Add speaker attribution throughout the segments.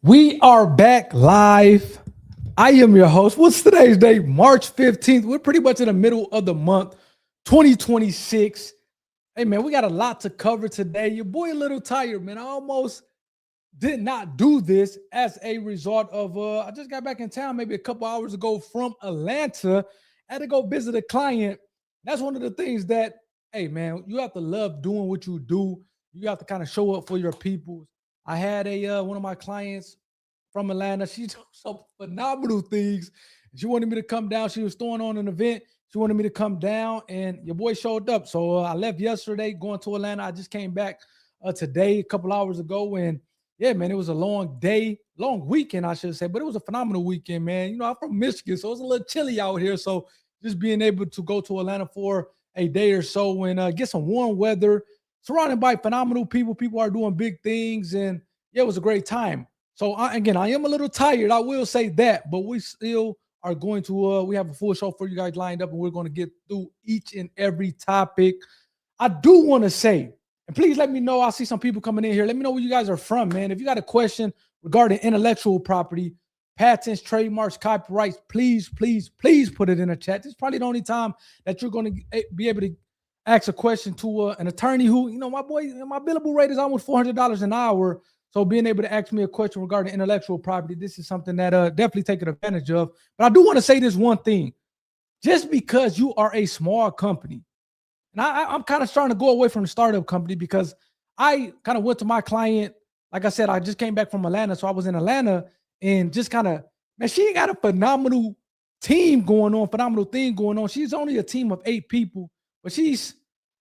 Speaker 1: We are back live. I am your host. What's today's date? March 15th. We're pretty much in the middle of the month, 2026. Hey, man, we got a lot to cover today. Your boy a little tired, man. I almost did not do this as a result of, I just got back in town maybe a couple hours ago from Atlanta. I had to go visit a client. That's one of the things that, hey, man, you have to love doing what you do. You have to kind of show up for your people. I had one of my clients from Atlanta. She did some phenomenal things. She wanted me to come down. She was throwing on an event. She wanted me to come down, and your boy showed up. So I left yesterday going to Atlanta. I just came back today, a couple hours ago, and yeah, man, it was a long day, long weekend, I should say, but it was a phenomenal weekend, man. You know, I'm from Michigan, so it's a little chilly out here. So just being able to go to Atlanta for a day or so and get some warm weather, surrounded by phenomenal people. People are doing big things, and yeah, it was a great time. So again, I am a little tired. I will say that, but we still are going to. We have a full show for you guys lined up, and we're going to get through each and every topic. I do want to say, and please let me know. I see some people coming in here. Let me know where you guys are from, man. If you got a question regarding intellectual property, patents, trademarks, copyrights, please put it in the chat. This is probably the only time that you're going to be able to ask a question to an attorney who, you know, my billable rate is almost $400 an hour. So being able to ask me a question regarding intellectual property, this is something that definitely taking advantage of. But I do want to say this one thing. Just because you are a small company, and I'm kind of starting to go away from the startup company because I kind of went to my client. Like I said, I just came back from Atlanta. So I was in Atlanta and just kind of, man, she got a phenomenal team going on, phenomenal thing going on. She's only a team of 8 people, but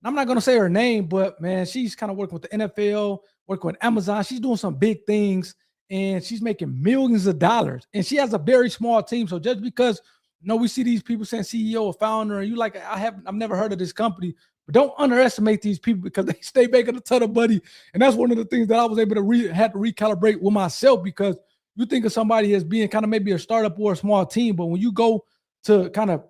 Speaker 1: I'm not going to say her name, but man, she's kind of working with the NFL, working with Amazon. She's doing some big things and she's making millions of dollars. And she has a very small team. So just because, you know, we see these people saying CEO or founder, and you like, I've never heard of this company, but don't underestimate these people because they stay making a ton of money. And that's one of the things that I was able to had to recalibrate with myself, because you think of somebody as being kind of maybe a startup or a small team, but when you go to kind of,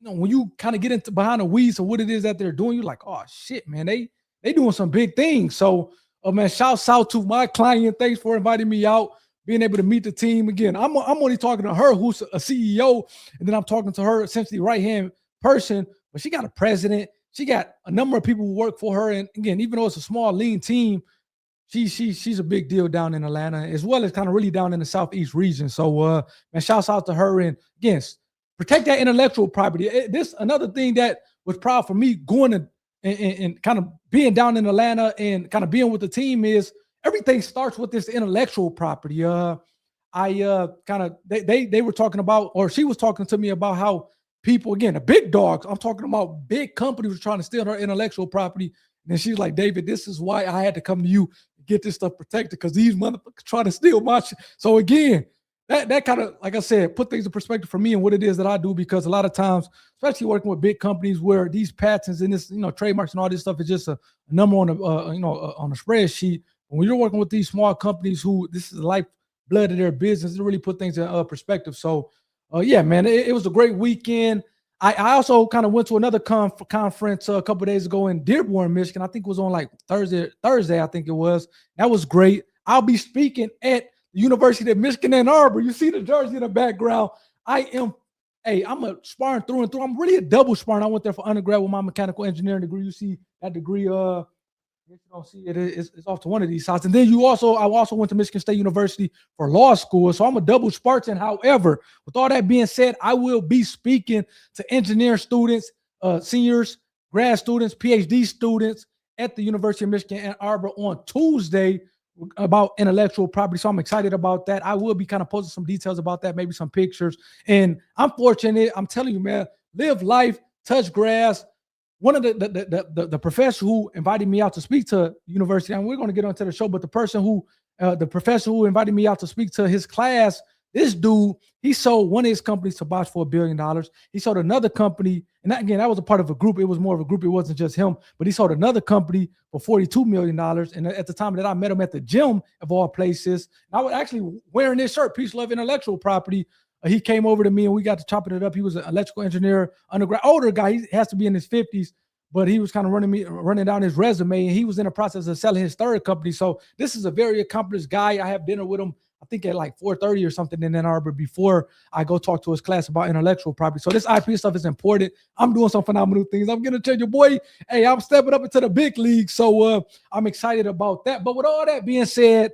Speaker 1: you know, when you kind of get into behind the weeds of what it is that they're doing, you're like, oh shit, man, they doing some big things. So, man, shouts out to my client. Thanks for inviting me out, being able to meet the team. Again, I'm only talking to her, who's a CEO, and then I'm talking to her essentially right-hand person, but she got a president. She got a number of people who work for her. And again, even though it's a small, lean team, she's a big deal down in Atlanta, as well as kind of really down in the Southeast region. So, man, shouts out to her. And again, protect that intellectual property. This another thing that was proud for me going and kind of being down in Atlanta and kind of being with the team is everything starts with this intellectual property. They were talking about, or she was talking to me about how people, again, the big dogs, I'm talking about big companies were trying to steal her intellectual property. And then she's like, David, this is why I had to come to you to get this stuff protected, because these motherfuckers try to steal my shit. So again, that kind of, like I said, put things in perspective for me and what it is that I do, because a lot of times, especially working with big companies where these patents and this, you know, trademarks and all this stuff is just a number on on a spreadsheet. When you're working with these small companies who this is the lifeblood of their business, it really put things in perspective. So, yeah, man, it was a great weekend. I also kind of went to another conference a couple of days ago in Dearborn, Michigan. I think it was on like Thursday, I think it was. That was great. I'll be speaking at the University of Michigan, Ann Arbor. You see the jersey in the background. I'm a sparring through and through. I'm really a double sparring. I went there for undergrad with my mechanical engineering degree. You see that degree, if you don't see it, it's off to one of these sides. And then I also went to Michigan State University for law school. So I'm a double Spartan. However, with all that being said, I will be speaking to engineer students, seniors, grad students, PhD students at the University of Michigan, Ann Arbor on Tuesday about intellectual property. So I'm excited about that. I will be kind of posting some details about that, maybe some pictures. And I'm fortunate. I'm telling you, man, live life, touch grass. One of the professor who invited me out to speak to university, and we're going to get onto the show, but the professor who invited me out to speak to his class, this dude, he sold one of his companies to Bosch for $1 billion. He sold another company, and that was a part of a group. It was more of a group. It wasn't just him, but he sold another company for $42 million. And at the time that I met him at the gym, of all places, I was actually wearing this shirt, Peace, Love, Intellectual Property. He came over to me and we got to chopping it up. He was an electrical engineer, undergrad, older guy. He has to be in his 50s, but he was kind of running down his resume, and he was in the process of selling his third company. So this is a very accomplished guy. I have dinner with him, I I think at like 4:30 or something in Ann Arbor before I go talk to his class about intellectual property. So this IP stuff is important. I'm doing some phenomenal things. I'm gonna tell you, boy, hey, I'm stepping up into the big league. So I'm excited about that. But with all that being said,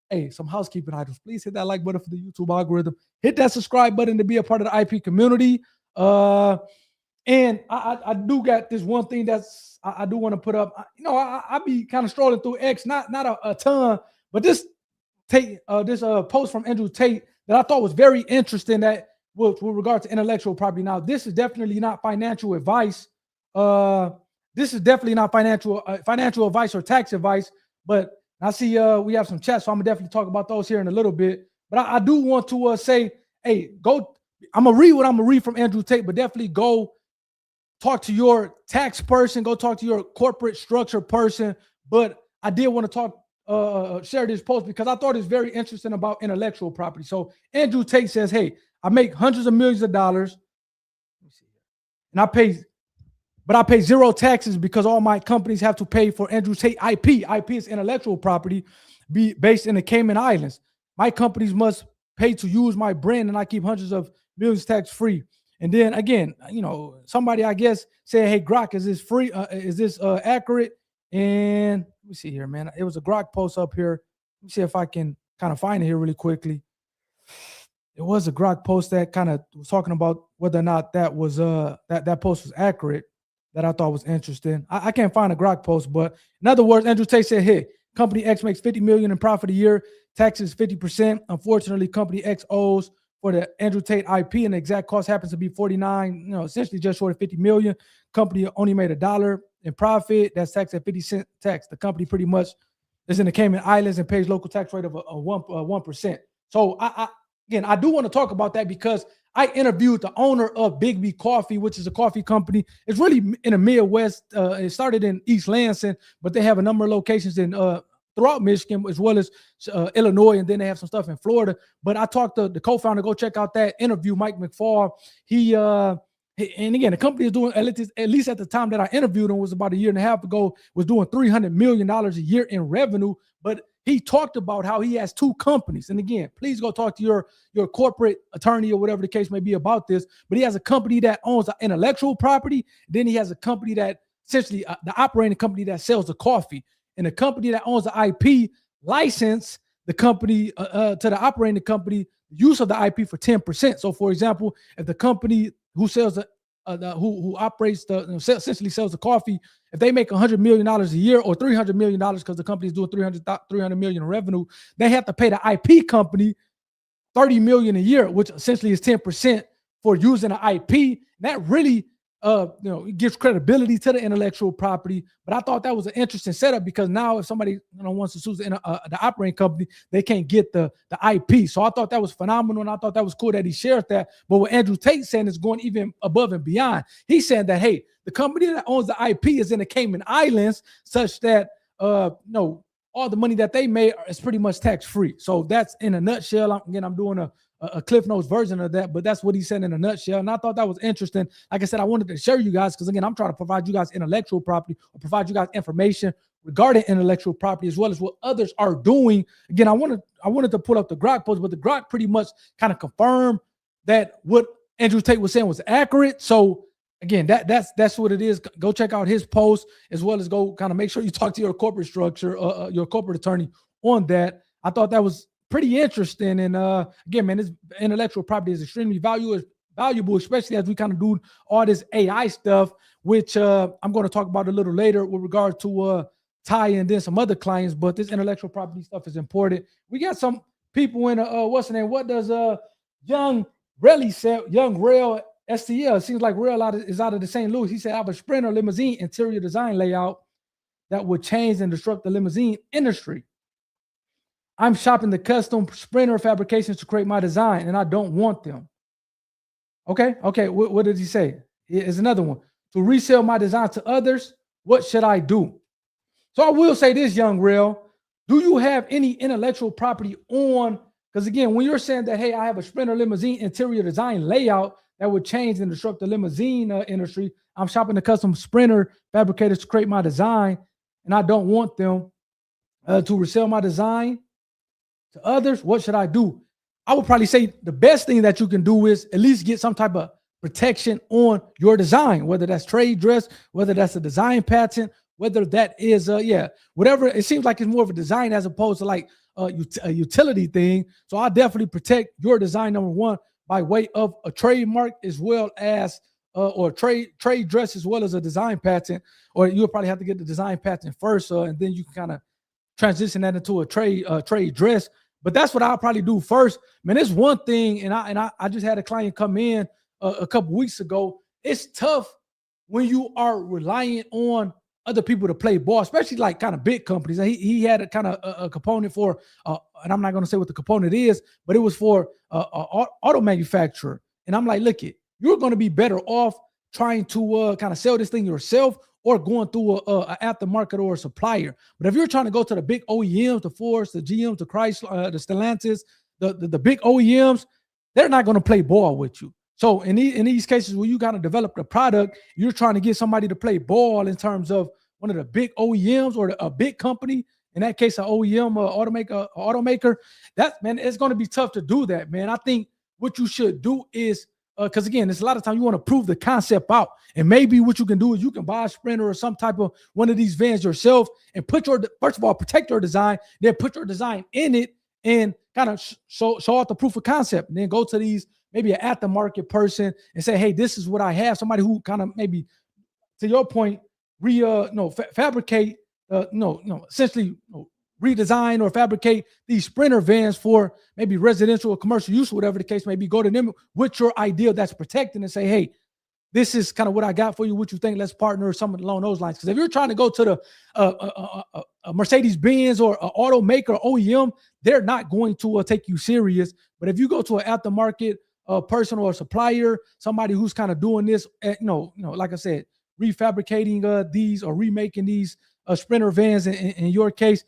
Speaker 1: hey, some housekeeping items. Please hit that like button for the YouTube algorithm. Hit that subscribe button to be a part of the IP community. And I do got this one thing that's I do want to put up. You know, I be kind of strolling through X, not a ton, but this Tate, this post from Andrew Tate that I thought was very interesting. That with regard to intellectual property. Now, this is definitely not financial advice. This is definitely not financial advice or tax advice. But I see we have some chats, so I'm gonna definitely talk about those here in a little bit. But I do want to say, hey, go. I'm gonna read what I'm gonna read from Andrew Tate, but definitely go talk to your tax person, go talk to your corporate structure person. But I did want to share this post because I thought it's very interesting about intellectual property. So Andrew Tate says, hey, I make hundreds of millions of dollars and I pay zero taxes because all my companies have to pay for Andrew Tate IP. IP is intellectual property based in the Cayman Islands. My companies must pay to use my brand and I keep hundreds of millions tax free. And then again, you know, somebody I guess said, hey, Grok, is this free? Is this accurate? And let me see here, man. It was a Grok post up here. Let me see if I can kind of find it here really quickly. It was a Grok post that kind of was talking about whether or not that was that post was accurate, that I thought was interesting. I can't find a Grok post, but in other words, Andrew Tate said, hey, company X makes 50 million in profit a year, taxes 50%. Unfortunately, company X owes for the Andrew Tate IP, and the exact cost happens to be 49, you know, essentially just short of 50 million. Company only made $1 in profit. That's taxed at 50% tax. The company pretty much is in the Cayman Islands and pays local tax rate of 1%. So again, I do want to talk about that because I interviewed the owner of Big B Coffee, which is a coffee company. It's really in the Midwest. It started in East Lansing, but they have a number of locations in throughout Michigan, as well as Illinois, and then they have some stuff in Florida. But I talked to the co-founder. Go check out that interview, Mike McFall. And again, the company is doing, at least at the time that I interviewed him, was about a year and a half ago, was doing $300 million a year in revenue. But he talked about how he has two companies. And again, please go talk to your corporate attorney or whatever the case may be about this. But he has a company that owns the intellectual property. Then he has a company that essentially the operating company that sells the coffee. And the company that owns the IP license the company to the operating company use of the IP for 10%. So, for example, if the company who sells who operates essentially sells the coffee, if they make $100 million a year or $300 million because the company is doing 300 million in revenue, they have to pay the IP company $30 million a year, which essentially is 10% for using the IP. That really it gives credibility to the intellectual property. But I thought that was an interesting setup because now if somebody wants to sue the operating company, they can't get the IP. So I thought that was phenomenal, and I thought that was cool that he shared that. But what Andrew Tate saying is going even above and beyond. He's saying that, hey, the company that owns the IP is in the Cayman Islands, such that all the money that they made is pretty much tax free. So that's in a nutshell. I'm doing a Cliff Notes version of that, but that's what he said in a nutshell. And I thought that was interesting. Like I said, I wanted to share you guys because, again, I'm trying to provide you guys intellectual property or provide you guys information regarding intellectual property as well as what others are doing. Again, I wanted to pull up the Grok post, but the Grok pretty much kind of confirmed that what Andrew Tate was saying was accurate. So again, that's what it is. Go check out his post as well as go kind of make sure you talk to your corporate structure, your corporate attorney on that. I thought that was pretty interesting. And again, man, this intellectual property is extremely valuable, especially as we kind of do all this AI stuff, which I'm going to talk about a little later with regard to Ty and then some other clients. But this intellectual property stuff is important. We got some people in what's the name? What does Young Relly say? Young Rail STL. It seems like Rail is out of the St. Louis. He said, I have a Sprinter limousine interior design layout that would change and disrupt the limousine industry. I'm shopping the custom Sprinter fabrications to create my design, and I don't want them. Okay. What did he say? Here's another one. To resell my design to others, what should I do? So I will say this, Young Rail. Do you have any intellectual property on? Because again, when you're saying that, hey, I have a Sprinter limousine interior design layout that would change and disrupt the limousine industry. I'm shopping the custom Sprinter fabricators to create my design, and I don't want them to resell my design. To others, what should I do? I would probably say the best thing that you can do is at least get some type of protection on your design, whether that's trade dress, whether that's a design patent, whether that is whatever. It seems like it's more of a design as opposed to like a utility thing. So I definitely protect your design, number one, by way of a trademark as well as or trade dress as well as a design patent. Or you'll probably have to get the design patent first, and then you can kind of transition that into a trade dress. But that's what I'll probably do first. Man, there's one thing, and I just had a client come in a couple weeks ago. It's tough when you are relying on other people to play ball, especially like kind of big companies. He had a kind of a component for, and I'm not going to say what the component is, but it was for auto manufacturer. And I'm like, look, you're going to be better off trying to kind of sell this thing yourself or going through a aftermarket or a supplier. But if you're trying to go to the big OEMs, the Fords, the GMs, the Chrysler, the Stellantis, the big OEMs, they're not going to play ball with you. So in these cases where you got to develop the product, you're trying to get somebody to play ball in terms of one of the big OEMs or a big company. In that case, an OEM, automaker. That, man, it's going to be tough to do that, man. I think what you should do is, because again, there's a lot of times you want to prove the concept out. And maybe what you can do is you can buy a Sprinter or some type of one of these vans yourself and first of all, protect your design, then put your design in it and kind of show off the proof of concept. And then go to these, maybe an aftermarket person and say, hey, this is what I have. Somebody who kind of maybe, to your point, fabricate, essentially redesign or fabricate these Sprinter vans for maybe residential or commercial use, whatever the case may be. Go to them with your idea that's protecting and say, hey, this is kind of what I got for you. What you think? Let's partner or something along those lines. Because if you're trying to go to the a Mercedes-Benz or an automaker, OEM, they're not going to take you serious. But if you go to an aftermarket person or a supplier, somebody who's kind of doing this, like I said, refabricating these or remaking these Sprinter vans in your case,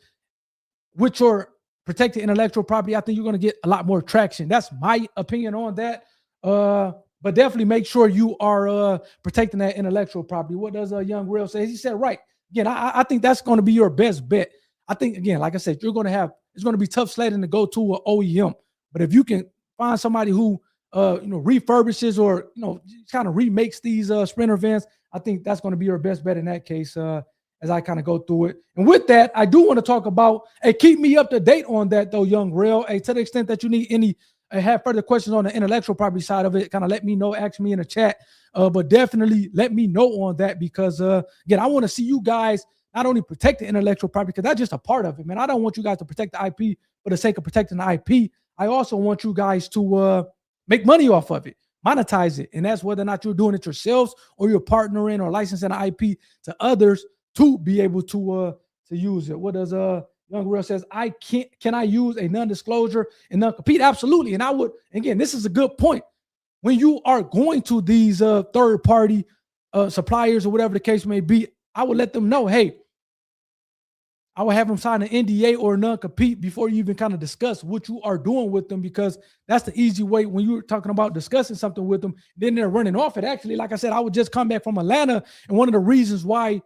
Speaker 1: with your protected intellectual property, I think you're going to get a lot more traction. That's my opinion on that. But definitely make sure you are protecting that intellectual property. What does Young Real say? He said, right. Again, I think that's going to be your best bet. I think, again, like I said, it's going to be tough sledding to go to an OEM. But if you can find somebody who, refurbishes or, kind of remakes these Sprinter vans, I think that's going to be your best bet in that case. As I kind of go through it. And with that, I do want to talk about, keep me up to date on that though, Young Real. To the extent that you need any, have further questions on the intellectual property side of it, kind of let me know, ask me in the chat. But definitely let me know on that because, again, I want to see you guys not only protect the intellectual property, because that's just a part of it, man. I don't want you guys to protect the IP for the sake of protecting the IP. I also want you guys to make money off of it, monetize it. And that's whether or not you're doing it yourselves or you're partnering or licensing the IP to others to be able to use it. What does Young Real says? Can I use a non-disclosure and non-compete? Absolutely. And I would, again, this is a good point. When you are going to these third-party suppliers or whatever the case may be, I would let them know, hey, I would have them sign an NDA or a non-compete before you even kind of discuss what you are doing with them, because that's the easy way when you're talking about discussing something with them, then they're running off it. Actually, like I said, I would just come back from Atlanta, and one of the reasons why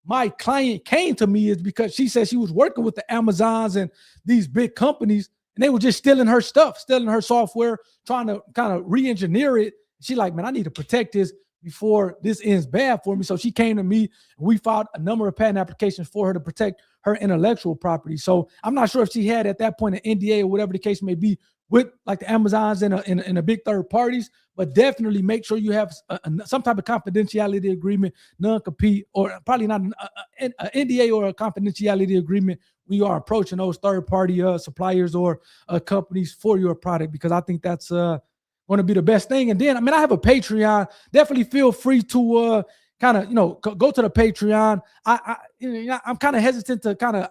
Speaker 1: my client came to me is because she said she was working with the Amazons and these big companies, and they were just stealing her stuff, stealing her software, trying to kind of re-engineer it. She like, man, I need to protect this before this ends bad for me. So she came to me, and we filed a number of patent applications for her to protect her intellectual property. So I'm not sure if she had at that point an NDA or whatever the case may be with like the Amazons and the big third parties, but definitely make sure you have some type of confidentiality agreement, non-compete, or probably not an NDA or a confidentiality agreement when you are approaching those third-party suppliers or companies for your product, because I think that's going to be the best thing. And then, I mean, I have a Patreon. Definitely feel free to kind of, go to the Patreon. I'm kind of hesitant to kind of,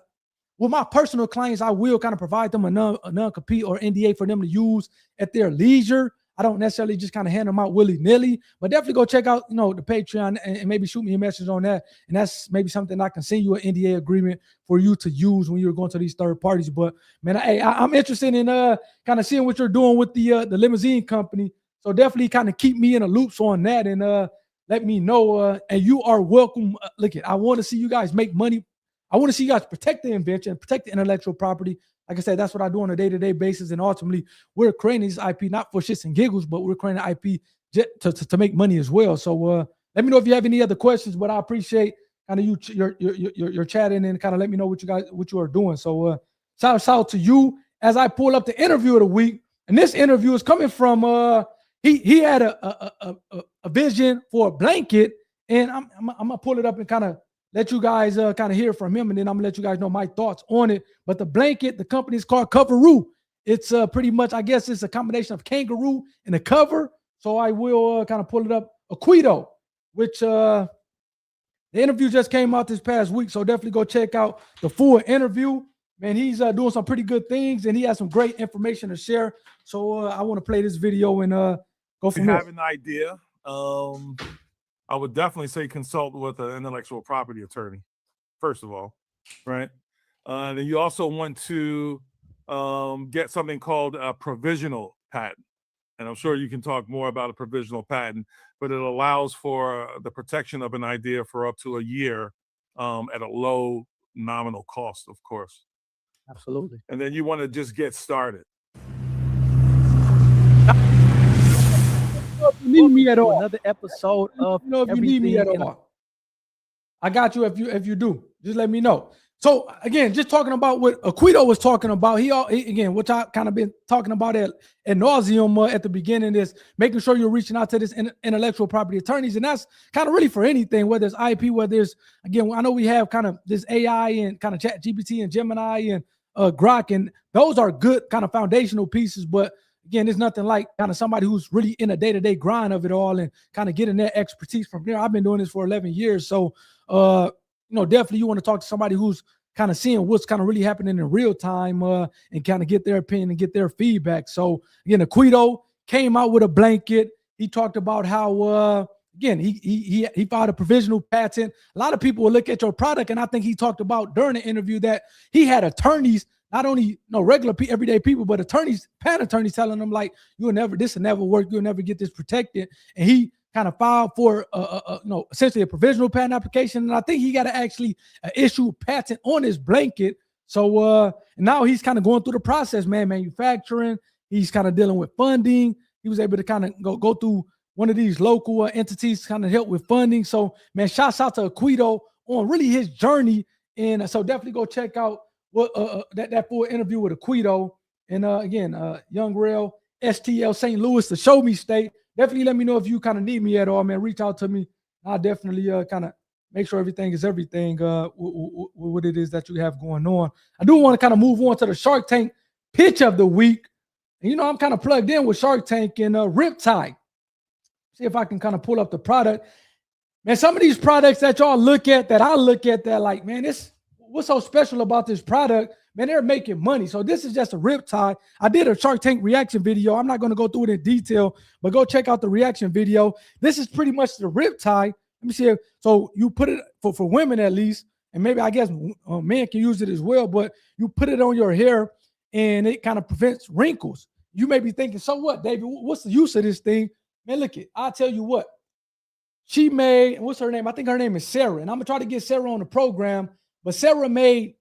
Speaker 1: with my personal clients, I will kind of provide them a non-compete or NDA for them to use at their leisure. I don't necessarily just kind of hand them out willy-nilly, but definitely go check out, the Patreon and maybe shoot me a message on that. And that's maybe something I can send you an NDA agreement for you to use when you're going to these third parties. But man, I'm interested in kind of seeing what you're doing with the limousine company. So definitely kind of keep me in the loops on that and let me know. And you are welcome. I want to see you guys make money. I want to see you guys protect the invention, protect the intellectual property. like I said, that's what I do on a day-to-day basis. And ultimately, we're creating this IP not for shits and giggles, but we're creating IP to make money as well. So let me know if you have any other questions. But I appreciate kind of your chatting and kind of let me know what you are doing. So shout out to you as I pull up the interview of the week. And this interview is coming from he had a vision for a blanket, and I'm gonna pull it up and kind of let you guys kind of hear from him, and then I'm gonna let you guys know my thoughts on it. But the blanket, the company is called Koveroo. It's pretty much, I guess, it's a combination of kangaroo and a cover. So I will kind of pull it up. Aquito, which the interview just came out this past week, so definitely go check out the full interview. Man, he's doing some pretty good things, and he has some great information to share. So I want to play this video and go from there.
Speaker 2: If you have an idea, I would definitely say consult with an intellectual property attorney, first of all, right? Then you also want to get something called a provisional patent. And I'm sure you can talk more about a provisional patent, but it allows for the protection of an idea for up to a year at a low nominal cost, of course.
Speaker 1: Absolutely.
Speaker 2: And then you want to just get started.
Speaker 1: If you need me at all,
Speaker 3: another episode of
Speaker 1: if you need me at all, I got you. If you do, just let me know. So again, just talking about what Aquito was talking about, he again, which I kind of been talking about at nauseum at the beginning, is making sure you're reaching out to this intellectual property attorneys, and that's kind of really for anything, whether it's IP, whether it's, again, I know we have kind of this AI and kind of Chat GPT and Gemini and Grok, and those are good kind of foundational pieces, but again, there's nothing like kind of somebody who's really in a day-to-day grind of it all and kind of getting their expertise from there. I've been doing this for 11 years, so definitely you want to talk to somebody who's kind of seeing what's kind of really happening in real time and kind of get their opinion and get their feedback. So again, Aquito came out with a blanket. He talked about how again, he filed a provisional patent. A lot of people will look at your product, and I think he talked about during the interview that he had attorneys, not only regular everyday people, but attorneys, patent attorneys, telling them like, this will never work, you'll never get this protected. And he kind of filed for essentially a provisional patent application, and I think he got to actually issue patent on his blanket. So now he's kind of going through the process, man, manufacturing. He's kind of dealing with funding. He was able to kind of go through one of these local entities to kind of help with funding. So, man, shouts out to Aquito on really his journey. And so definitely go check out what that full interview with Aquito. And again, Young Rail, STL St. Louis, the Show Me State. Definitely let me know if you kind of need me at all, man. Reach out to me. I'll definitely kind of make sure everything is everything, what it is that you have going on. I do want to kind of move on to the Shark Tank pitch of the week. And, I'm kind of plugged in with Shark Tank and Riptie. See if I can kind of pull up the product. Man, some of these products that y'all look at, that I look at, that like, man, what's so special about this product? Man, they're making money. So this is just a Riptie. I did a Shark Tank reaction video. I'm not going to go through it in detail, but go check out the reaction video. This is pretty much the Riptie. Let me see. So you put it for women at least, and maybe I guess men can use it as well, but you put it on your hair and it kind of prevents wrinkles. You may be thinking, so what, David? What's the use of this thing? Man, look it. I'll tell you what. She made, what's her name? I think her name is Sarah, and I'm going to try to get Sarah on the program, but Sarah made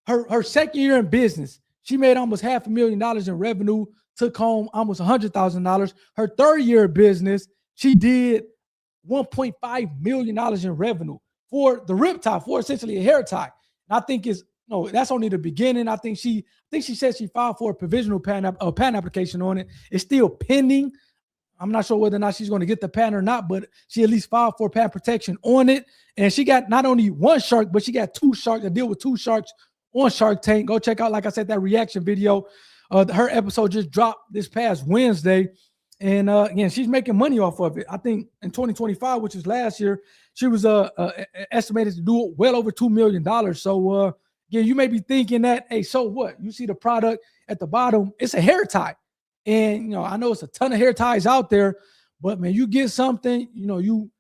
Speaker 1: her second year in business. She made almost $500,000 in revenue, took home almost $100,000. Her third year of business, she did $1.5 million in revenue for the Riptie, for essentially a hair tie. And I think that's only the beginning. I think she said she filed for a provisional patent application on it. It's still pending. I'm not sure whether or not she's going to get the patent or not, but she at least filed for patent protection on it. And she got not only one shark, but she got two sharks, to deal with two sharks on Shark Tank. Go check out, like I said, that reaction video. Her episode just dropped this past Wednesday. And again, she's making money off of it. I think in 2025, which is last year, she was estimated to do well over $2 million. So again, you may be thinking that, hey, so what? You see the product at the bottom, it's a hair tie. And I know it's a ton of hair ties out there, but man, you get something, you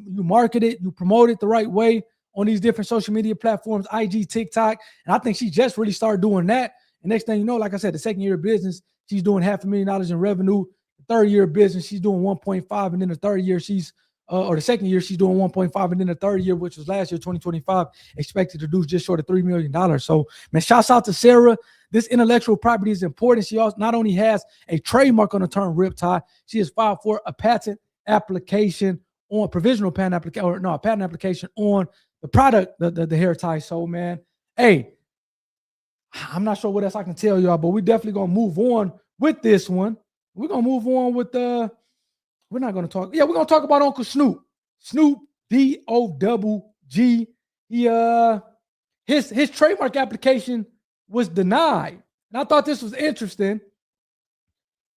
Speaker 1: market it, you promote it the right way on these different social media platforms, IG, TikTok. And I think she just really started doing that. And next thing you know, like I said, the second year of business, she's doing $500,000 in revenue. The third year of business, she's doing 1.5. And then the third year, she's or the second year she's doing 1.5, and then the third year, which was last year, 2025, expected to do just short of $3 million. So, man, shouts out to Sarah. This intellectual property is important. She also not only has a trademark on the term Riptie, she has filed for a patent application on provisional patent application, or no, a patent application on the product, the hair tie. So, man, hey, I'm not sure what else I can tell y'all, but we're definitely gonna move on with this one. We're gonna move on with we're not gonna talk. Yeah, we're gonna talk about Uncle Snoop. Snoop D-O-double-G. His trademark application was denied. And I thought this was interesting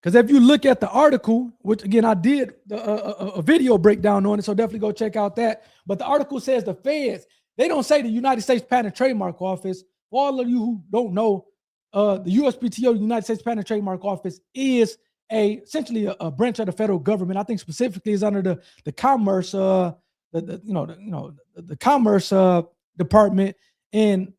Speaker 1: because if you look at the article, which again I did a video breakdown on it, so definitely go check out that. But the article says the feds, they don't say the United States Patent and Trademark Office. For all of you who don't know, the USPTO, the United States Patent and Trademark Office, is essentially a branch of the federal government. I think specifically is under the Commerce, the Commerce Department. And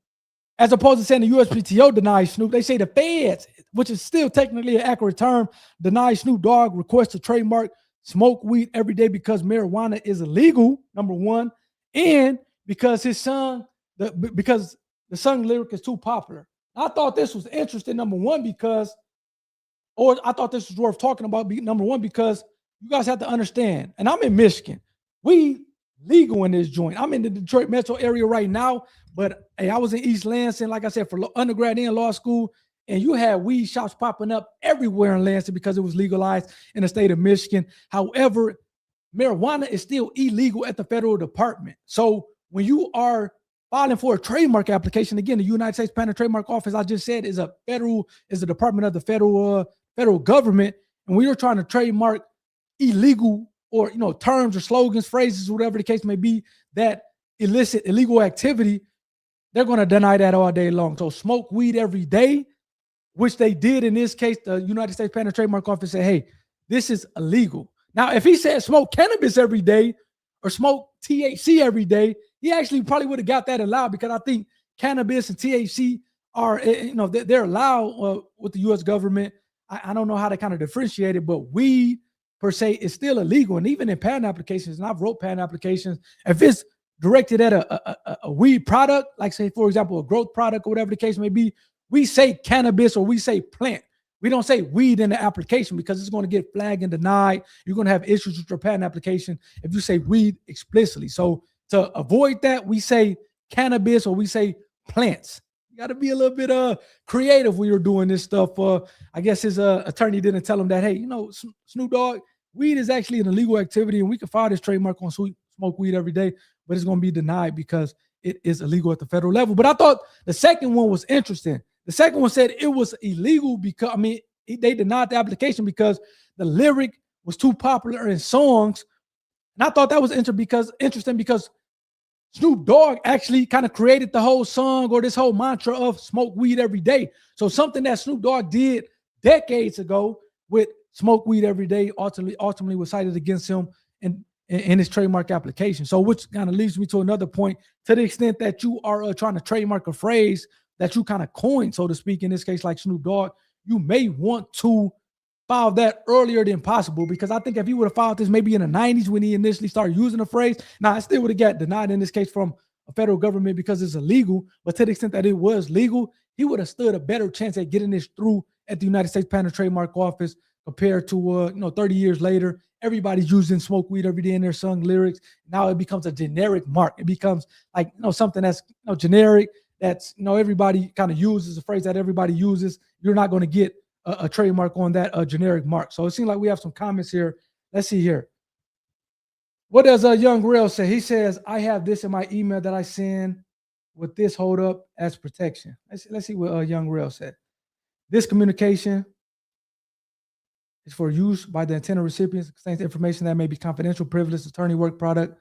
Speaker 1: as opposed to saying the USPTO denies Snoop, they say the feds, which is still technically an accurate term, denies Snoop Dogg request to trademark smoke weed every day because marijuana is illegal, number one, and because his song, because the song lyric is too popular. I thought this was interesting, number one, because, or I thought this was worth talking about, number one, because you guys have to understand, and I'm in Michigan. We legal in this joint. I'm in the Detroit metro area right now, but hey, I was in East Lansing, like I said, for undergrad and law school, and you had weed shops popping up everywhere in Lansing because it was legalized in the state of Michigan. However, marijuana is still illegal at the federal department. So when you are filing for a trademark application, again, the United States Patent and Trademark Office, I just said, is a department of the federal government, and we are trying to trademark illegal or terms or slogans, phrases, whatever the case may be, that elicit illegal activity. They're going to deny that all day long. So smoke weed every day, which they did in this case. The United States Patent and Trademark Office said, hey, this is illegal. Now, if he said smoke cannabis every day or smoke THC every day, he actually probably would have got that allowed, because I think cannabis and THC are, they're allowed with the U.S. government. I don't know how to kind of differentiate it, but weed per se is still illegal. And even in patent applications, and I've wrote patent applications, if it's directed at a weed product, like say, for example, a growth product or whatever the case may be, we say cannabis or we say plant. We don't say weed in the application because it's going to get flagged and denied. You're going to have issues with your patent application if you say weed explicitly. So to avoid that, we say cannabis or we say plants. You got to be a little bit creative when you're doing this stuff. I guess his attorney didn't tell him that, hey, Snoop Dogg, weed is actually an illegal activity and we can file this trademark on smoke weed every day, but it's going to be denied because it is illegal at the federal level. But I thought the second one was interesting. The second one said it was illegal because, they denied the application because the lyric was too popular in songs. And I thought that was interesting because Snoop Dogg actually kind of created the whole song or this whole mantra of smoke weed every day. So something that Snoop Dogg did decades ago with smoke weed every day ultimately was cited against him in his trademark application. So which kind of leads me to another point. To the extent that you are trying to trademark a phrase that you kind of coined, so to speak, in this case, like Snoop Dogg, you may want to file that earlier than possible, because I think if he would have filed this maybe in the 90s when he initially started using the phrase, now I still would have got denied in this case from a federal government because it's illegal. But to the extent that it was legal, he would have stood a better chance at getting this through at the United States Patent and Trademark Office compared to 30 years later. Everybody's using smoke weed every day in their song lyrics. Now it becomes a generic mark. It becomes like something that's generic. That's everybody kind of uses, a phrase that everybody uses. You're not going to get a trademark on that generic mark. So it seems like we have some comments here. Let's see here. What does Young Rail say? He says, I have this in my email that I send with this hold up as protection. Let's see what Young Rail said. This communication is for use by the intended recipients. It contains information that may be confidential, privileged, attorney work product,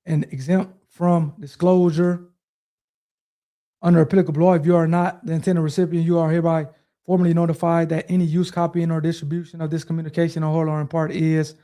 Speaker 1: and exempt from disclosure under applicable law. If you are not the intended recipient, you are hereby formally notified that any use, copying, or distribution of this communication in whole or in part is.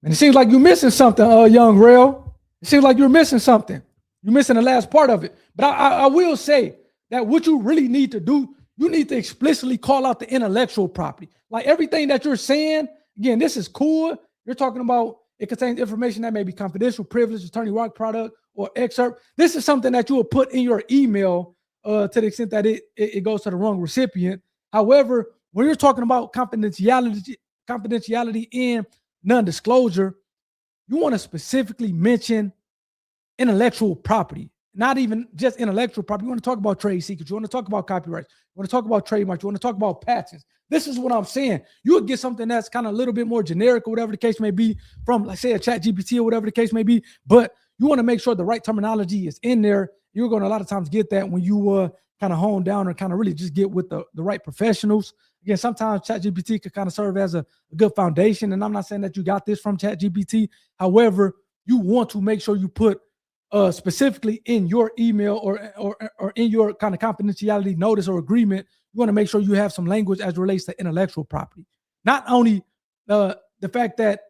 Speaker 1: And it seems like you're missing something, Young Rail. It seems like you're missing something. You're missing the last part of it. But I will say that what you really need to do, you need to explicitly call out the intellectual property. Like everything that you're saying, again, this is cool. You're talking about it contains information that may be confidential, privileged, attorney-work product, or excerpt. This is something that you will put in your email to the extent that it goes to the wrong recipient. However, when you're talking about confidentiality and non-disclosure, you want to specifically mention intellectual property, not even just intellectual property. You want to talk about trade secrets. You want to talk about copyrights. You want to talk about trademarks. You want to talk about patents. This is what I'm saying. You would get something that's kind of a little bit more generic or whatever the case may be from, like, say, a ChatGPT or whatever the case may be, but you want to make sure the right terminology is in there. You're going to a lot of times get that when you kind of hone down or kind of really just get with the right professionals. Again, sometimes ChatGPT could kind of serve as a good foundation, and I'm not saying that you got this from ChatGPT. However, you want to make sure you put specifically in your email or in your kind of confidentiality notice or agreement, you want to make sure you have some language as it relates to intellectual property. Not only the fact that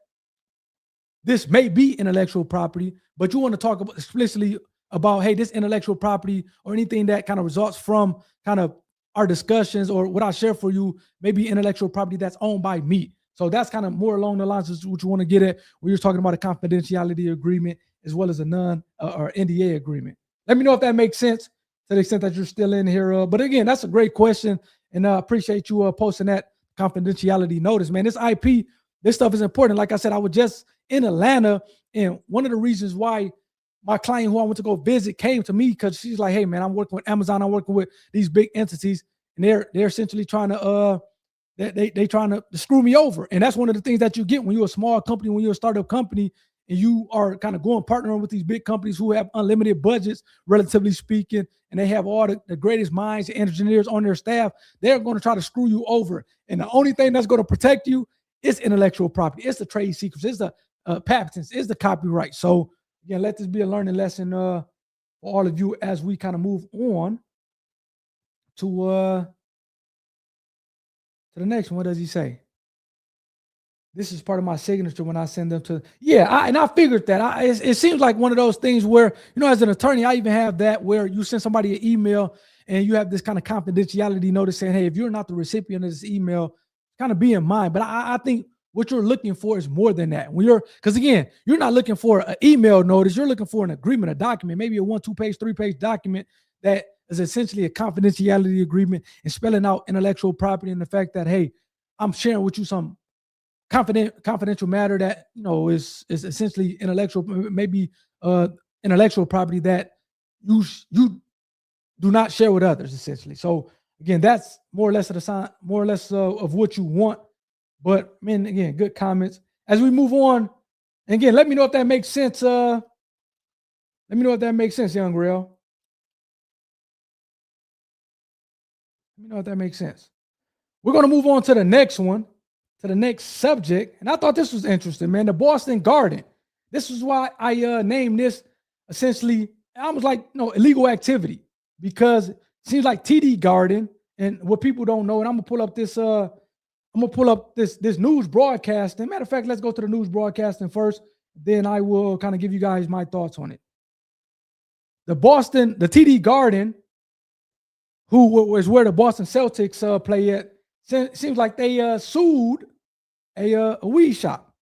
Speaker 1: this may be intellectual property, but you want to talk about explicitly about, hey, this intellectual property or anything that kind of results from kind of our discussions or what I share for you may be intellectual property that's owned by me. So that's kind of more along the lines of what you want to get at when you're talking about a confidentiality agreement as well as a non or NDA agreement. Let me know if that makes sense to the extent that you're still in here. But again, that's a great question, and I appreciate you posting that confidentiality notice, man. This IP, this stuff is important. Like I said, I was just in Atlanta, and one of the reasons why my client who I went to go visit came to me because she's like, hey, man, I'm working with Amazon. I'm working with these big entities, and they're essentially trying to they trying to screw me over. And that's one of the things that you get when you're a small company, when you're a startup company, and you are kind of going partnering with these big companies who have unlimited budgets, relatively speaking, and they have all the greatest minds and engineers on their staff. They're going to try to screw you over. And the only thing that's going to protect you is intellectual property. It's the trade secrets. It's the patents. It's the copyright. So again, let this be a learning lesson for all of you as we kind of move on to the next one. What does he say? This is part of my signature when I send them to. Yeah, I figured that. It seems like one of those things where, you know, as an attorney, I even have that where you send somebody an email and you have this kind of confidentiality notice saying, hey, if you're not the recipient of this email, kind of be in mind. But I think what you're looking for is more than that. Because again, you're not looking for an email notice. You're looking for an agreement, a document, maybe a 1, 2 page, 3 page document that is essentially a confidentiality agreement and spelling out intellectual property and the fact that, hey, I'm sharing with you some confidential matter that, you know, is essentially intellectual, maybe intellectual property that you do not share with others, essentially. So again, that's more or less of the sign, more or less of what you want. But man, again, good comments. As we move on, and again, let me know if that makes sense. Let me know if that makes sense, Young Rail. Let me know if that makes sense. We're going to move on to the next one, to the next subject. And I thought this was interesting, man. The Boston Garden. This is why I named this essentially, I was like, illegal activity, because it seems like TD Garden, and what people don't know, and I'm gonna pull up this news broadcasting. Matter of fact, let's go to the news broadcasting first. Then I will kind of give you guys my thoughts on it. The TD Garden, who was where the Boston Celtics play at, seems like they sued a weed shop.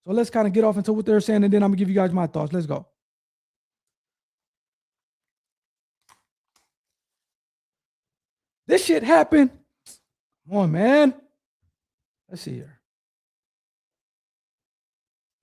Speaker 1: So let's kind of get off into what they're saying, and then I'm gonna give you guys my thoughts. Let's go. This shit happened. Come on, man. Let's see here.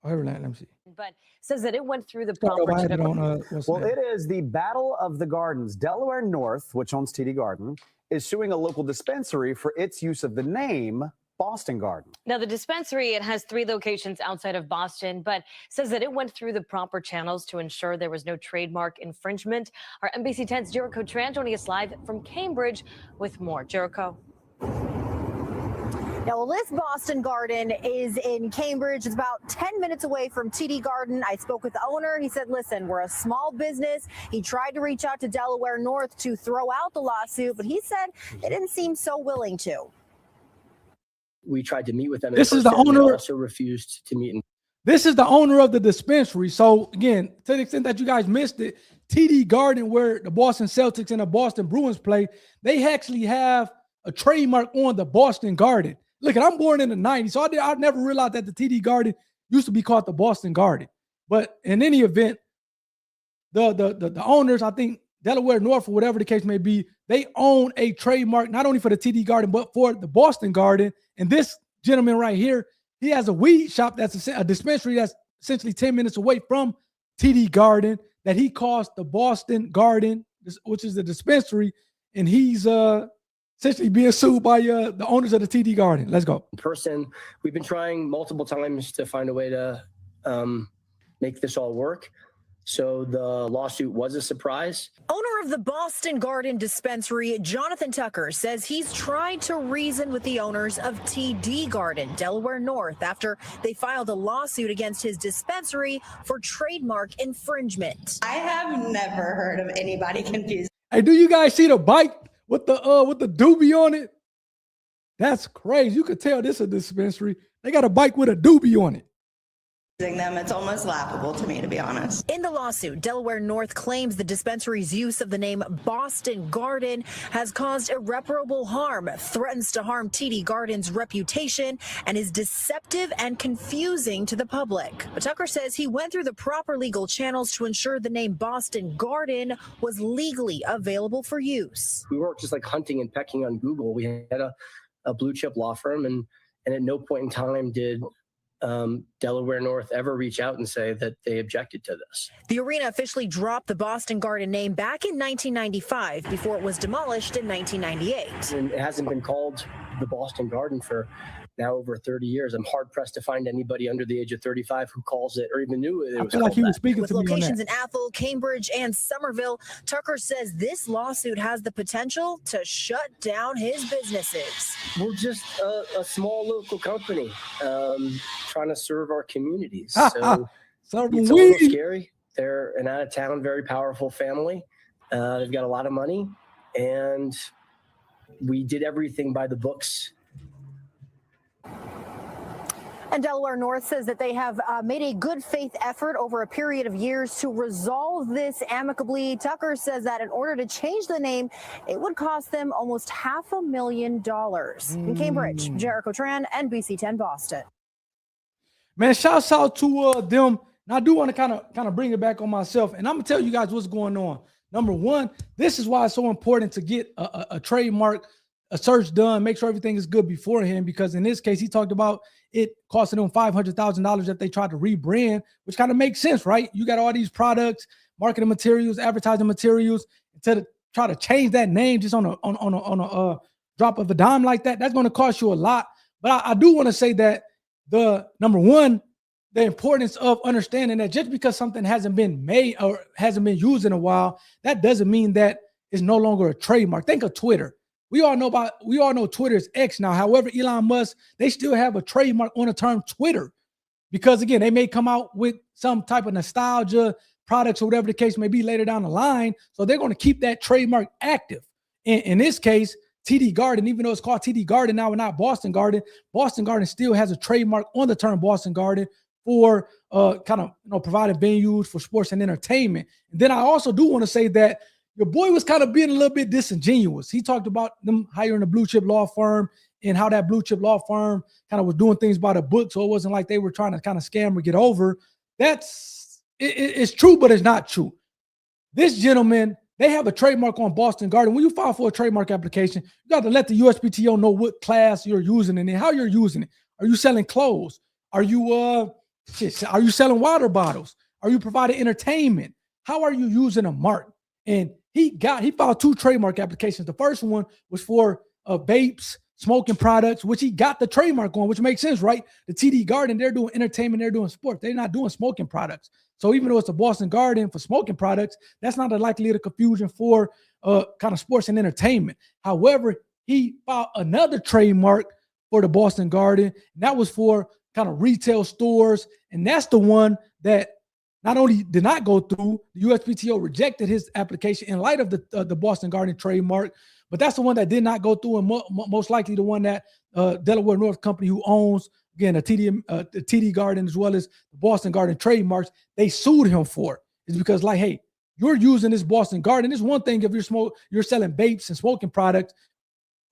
Speaker 1: Oh, let me see.
Speaker 3: But says that it went through the proper channel.
Speaker 4: It is the Battle of the Gardens. Delaware North, which owns TD Garden, is suing a local dispensary for its use of the name Boston Garden.
Speaker 3: Now, the dispensary, it has 3 locations outside of Boston, but says that it went through the proper channels to ensure there was no trademark infringement. Our NBC 10's Jericho Tran joining us live from Cambridge with more. Jericho.
Speaker 5: Now, well, this Boston Garden is in Cambridge. It's about 10 minutes away from TD Garden. I spoke with the owner. He said, listen, we're a small business. He tried to reach out to Delaware North to throw out the lawsuit, but he said they didn't seem so willing to.
Speaker 6: We tried to meet with them.
Speaker 1: This is the owner.
Speaker 6: Also refused to meet.
Speaker 1: This is the owner of the dispensary. So again, to the extent that you guys missed it, TD Garden, where the Boston Celtics and the Boston Bruins play, they actually have a trademark on the Boston Garden. look, I'm born in the 90s, so I never realized that the TD Garden used to be called the Boston Garden. But in any event, the owners, I think Delaware North, or whatever the case may be, they own a trademark not only for the TD Garden but for the Boston Garden. And this gentleman right here, he has a weed shop that's a dispensary that's essentially 10 minutes away from TD Garden that he calls the Boston Garden, which is the dispensary, and he's essentially being sued by the owners of the TD Garden. Let's go.
Speaker 6: Person, we've been trying multiple times to find a way to make this all work. So the lawsuit was a surprise.
Speaker 5: Owner of the Boston Garden dispensary, Jonathan Tucker, says he's tried to reason with the owners of TD Garden, Delaware North, after they filed a lawsuit against his dispensary for trademark infringement.
Speaker 7: I have never heard of anybody confused.
Speaker 1: Hey, do you guys see the bike with the doobie on it? That's crazy. You could tell this is a dispensary. They got a bike with a doobie on it.
Speaker 7: Them. It's almost laughable to me, to be honest.
Speaker 5: In the lawsuit, Delaware North claims the dispensary's use of the name Boston Garden has caused irreparable harm, threatens to harm TD Garden's reputation, and is deceptive and confusing to the public. But Tucker says he went through the proper legal channels to ensure the name Boston Garden was legally available for use.
Speaker 6: We weren't just like hunting and pecking on Google. We had a blue chip law firm, and at no point in time did Delaware North ever reach out and say that they objected to this.
Speaker 5: The arena officially dropped the Boston Garden name back in 1995 before it was demolished in 1998.
Speaker 6: And it hasn't been called the Boston Garden for now over 30 years. I'm hard pressed to find anybody under the age of 35 who calls it or even knew it was
Speaker 1: I feel like he was speaking
Speaker 5: with
Speaker 1: to me on
Speaker 5: locations
Speaker 1: that.
Speaker 5: in Athol, Cambridge, and Somerville. Tucker says this lawsuit has the potential to shut down his businesses.
Speaker 6: We're just a small local company trying to serve our communities. So it's a little scary. They're an out-of-town, very powerful family. They've got a lot of money, and we did everything by the books.
Speaker 5: And Delaware North says that they have made a good faith effort over a period of years to resolve this amicably. Tucker says that in order to change the name, it would cost them almost $500,000. In Cambridge, Jericho Tran, NBC 10 Boston.
Speaker 1: Man, shouts out to them. Now I do want to kind of bring it back on myself, and I'm gonna tell you guys what's going on. Number one, this is why it's so important to get a trademark, a search done, make sure everything is good beforehand, because in this case, he talked about it costing them $500,000 if they tried to rebrand, which kind of makes sense, right? You got all these products, marketing materials, advertising materials, to try to change that name just on a drop of a dime like that, that's going to cost you a lot. But I do want to say that the number one, the importance of understanding that just because something hasn't been made or hasn't been used in a while, that doesn't mean that it's no longer a trademark. Think of Twitter. We all know Twitter is X now. However, Elon Musk, they still have a trademark on the term Twitter, because again, they may come out with some type of nostalgia products or whatever the case may be later down the line. So they're going to keep that trademark active. In this case, TD Garden, even though it's called TD Garden now and not Boston Garden still has a trademark on the term Boston Garden for providing venues for sports and entertainment. And then I also do want to say that your boy was kind of being a little bit disingenuous. He talked about them hiring a blue chip law firm and how that blue chip law firm kind of was doing things by the book. So it wasn't like they were trying to kind of scam or get over. It's true, but it's not true. This gentleman, they have a trademark on Boston Garden. When you file for a trademark application, you got to let the USPTO know what class you're using and how you're using it. Are you selling clothes? Are you selling water bottles? Are you providing entertainment? How are you using a mark? And he filed 2 trademark applications. The first one was for vapes, smoking products, which he got the trademark on, which makes sense, right? The TD Garden, they're doing entertainment, they're doing sports. They're not doing smoking products. So even though it's a Boston Garden for smoking products, that's not a likelihood of confusion for kind of sports and entertainment. However, he filed another trademark for the Boston Garden, and that was for kind of retail stores. And that's the one that not only did not go through, the USPTO rejected his application in light of the Boston Garden trademark, but that's the one that did not go through, and most likely the one that Delaware North company, who owns, again, the TD Garden as well as the Boston Garden trademarks, they sued him for. It's because, like, hey, you're using this Boston Garden. It's one thing if you're selling vapes and smoking products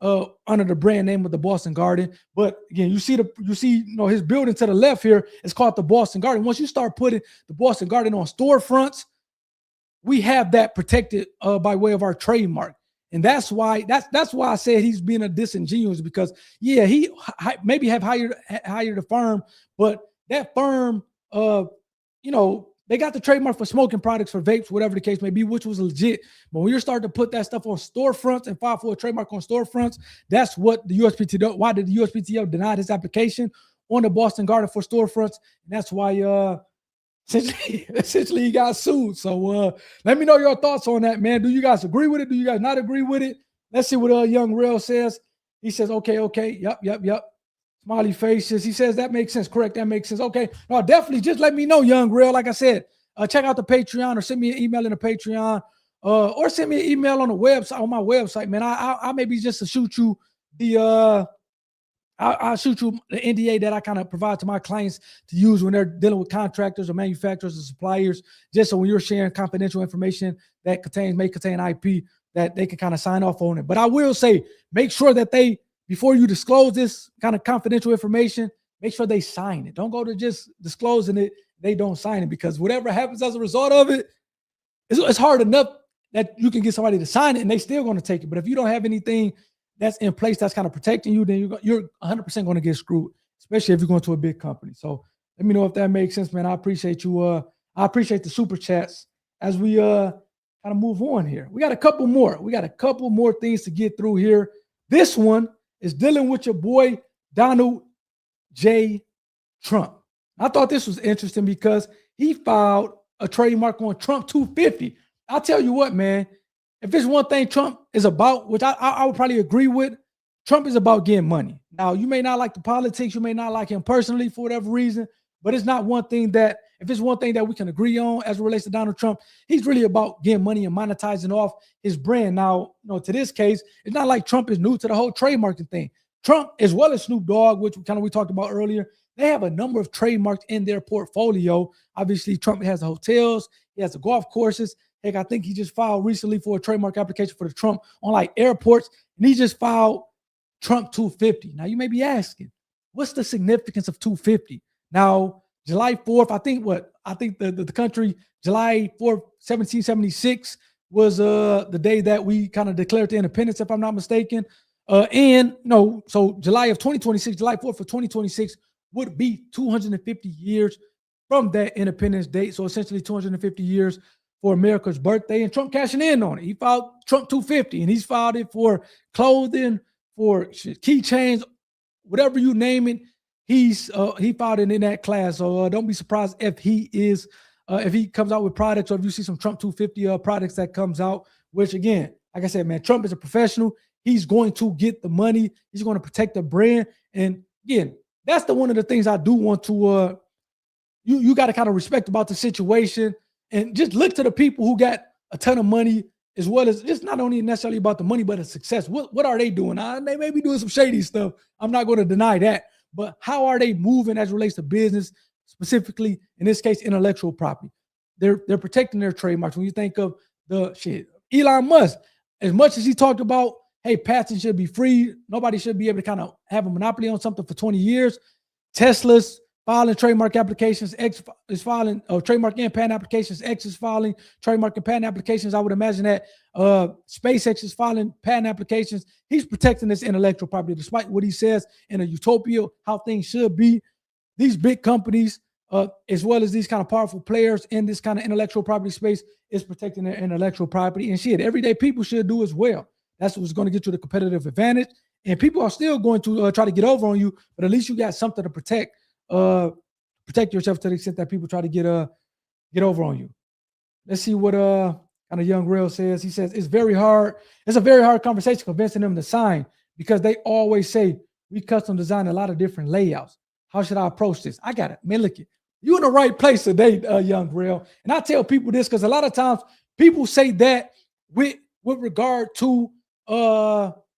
Speaker 1: under the brand name of the Boston Garden. But again, you see his building to the left here is called the Boston Garden. Once you start putting the Boston Garden on storefronts, we have that protected by way of our trademark. And that's why I said he's being a disingenuous, because yeah, he maybe have hired a firm, but that firm, they got the trademark for smoking products, for vapes, whatever the case may be, which was legit. But when you're starting to put that stuff on storefronts and file for a trademark on storefronts, that's what the USPTO, why did the USPTO deny his application on the Boston Garden for storefronts? And that's why essentially he got sued. So let me know your thoughts on that, man. Do you guys agree with it? Do you guys not agree with it? Let's see what Young Rail says. He says, okay. Yep. Smiley faces. He says that makes sense. Correct. That makes sense. Okay. No, definitely. Just let me know, Young Rail. Like I said, check out the Patreon, or send me an email in the Patreon, or send me an email on the website, on my website, man. I maybe just to shoot you the I'll shoot you the NDA that I kind of provide to my clients to use when they're dealing with contractors or manufacturers or suppliers, just so when you're sharing confidential information that may contain IP, that they can kind of sign off on it. But I will say, make sure that before you disclose this kind of confidential information, make sure they sign it. Don't go to just disclosing it, they don't sign it, because whatever happens as a result of it, it's hard enough that you can get somebody to sign it and they still going to take it. But if you don't have anything that's in place that's kind of protecting you, then you're 100% going to get screwed, especially if you're going to a big company. So let me know if that makes sense, man. I appreciate you. I appreciate the super chats as we kind of move on here. We got a couple more things to get through here. This one is dealing with your boy Donald J. Trump. I thought this was interesting because he filed a trademark on Trump 250. I'll tell you what, man. If there's one thing Trump is about, which I would probably agree with, Trump is about getting money. Now, you may not like the politics, you may not like him personally for whatever reason, but it's not one thing that, if it's one thing that we can agree on as it relates to Donald Trump, he's really about getting money and monetizing off his brand. Now, to this case, it's not like Trump is new to the whole trademarking thing. Trump, as well as Snoop Dogg, which we talked about earlier, they have a number of trademarks in their portfolio. Obviously, Trump has the hotels, he has the golf courses. Heck, I think he just filed recently for a trademark application for the Trump on like airports, and he just filed Trump 250. Now, you may be asking, what's the significance of 250? Now, July 4th, I think the country, July 4th, 1776 was the day that we kind of declared the independence, if I'm not mistaken. So July of 2026, July 4th of 2026 would be 250 years from that independence date. So essentially 250 years for America's birthday, and Trump cashing in on it. He filed Trump 250, and he's filed it for clothing, for keychains, whatever you name it. He filed it in that class. So don't be surprised if he comes out with products, or if you see some Trump 250 products that comes out. Which again, like I said, man, Trump is a professional. He's going to get the money. He's going to protect the brand. And again, that's one of the things I do want to. You got to kind of respect about the situation. And just look to the people who got a ton of money, as well as just not only necessarily about the money, but the success. What are they doing? They may be doing some shady stuff. I'm not going to deny that. But how are they moving as it relates to business, specifically, in this case, intellectual property? They're protecting their trademarks. When you think of Elon Musk, as much as he talked about, hey, patents should be free, nobody should be able to kind of have a monopoly on something for 20 years. Tesla's filing trademark applications, X is filing trademark and patent applications, X is filing trademark and patent applications. I would imagine that SpaceX is filing patent applications. He's protecting this intellectual property, despite what he says in a utopia, how things should be. These big companies, as well as these kind of powerful players in this kind of intellectual property space, is protecting their intellectual property. And everyday people should do as well. That's what's going to get you the competitive advantage. And people are still going to try to get over on you, but at least you got something to protect. Protect yourself to the extent that people try to get over on you. Let's see what kind of Young Rail says. He says it's very hard. It's a very hard conversation convincing them to sign, because they always say we custom design a lot of different layouts. How should I approach this? I got it, man. Look, you're in the right place today, Young Rail. And I tell people this because a lot of times people say that with regard to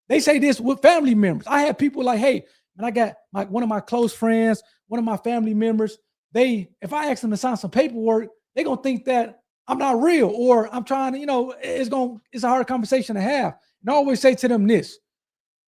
Speaker 1: they say this with family members. I have people like, hey, man, I got one of my close friends, one of my family members, if I ask them to sign some paperwork, they're going to think that I'm not real, or I'm trying to, it's a hard conversation to have. And I always say to them this: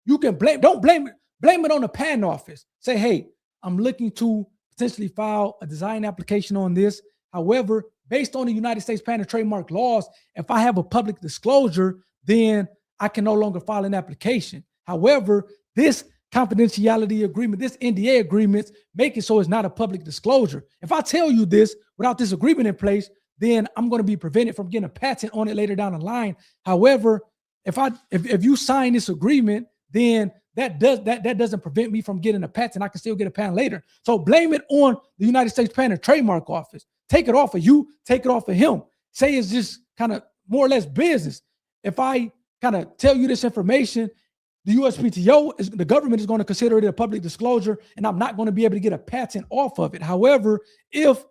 Speaker 1: You can blame it on the patent office. Say, hey, I'm looking to potentially file a design application on this. However, based on the United States patent and trademark laws, if I have a public disclosure, then I can no longer file an application. However, this confidentiality agreement, this NDA agreement, make it so it's not a public disclosure. If I tell you this without this agreement in place, then I'm going to be prevented from getting a patent on it later down the line. However, if you sign this agreement, then that doesn't prevent me from getting a patent. I can still get a patent later. So blame it on the United States Patent and Trademark Office. Take it off of you, take it off of him. Say it's just kind of more or less business. If I kind of tell you this information, the USPTO, the government is going to consider it a public disclosure, and I'm not going to be able to get a patent off of it. However, if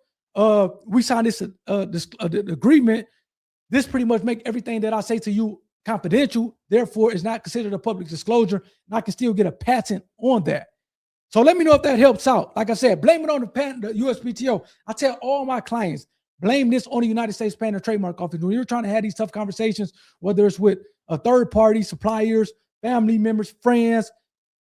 Speaker 1: we sign this agreement, this pretty much make everything that I say to you confidential. Therefore, it's not considered a public disclosure, and I can still get a patent on that. So let me know if that helps out. Like I said, blame it on the USPTO. I tell all my clients, blame this on the United States Patent and Trademark Office. When you're trying to have these tough conversations, whether it's with a third party, suppliers, family members, friends,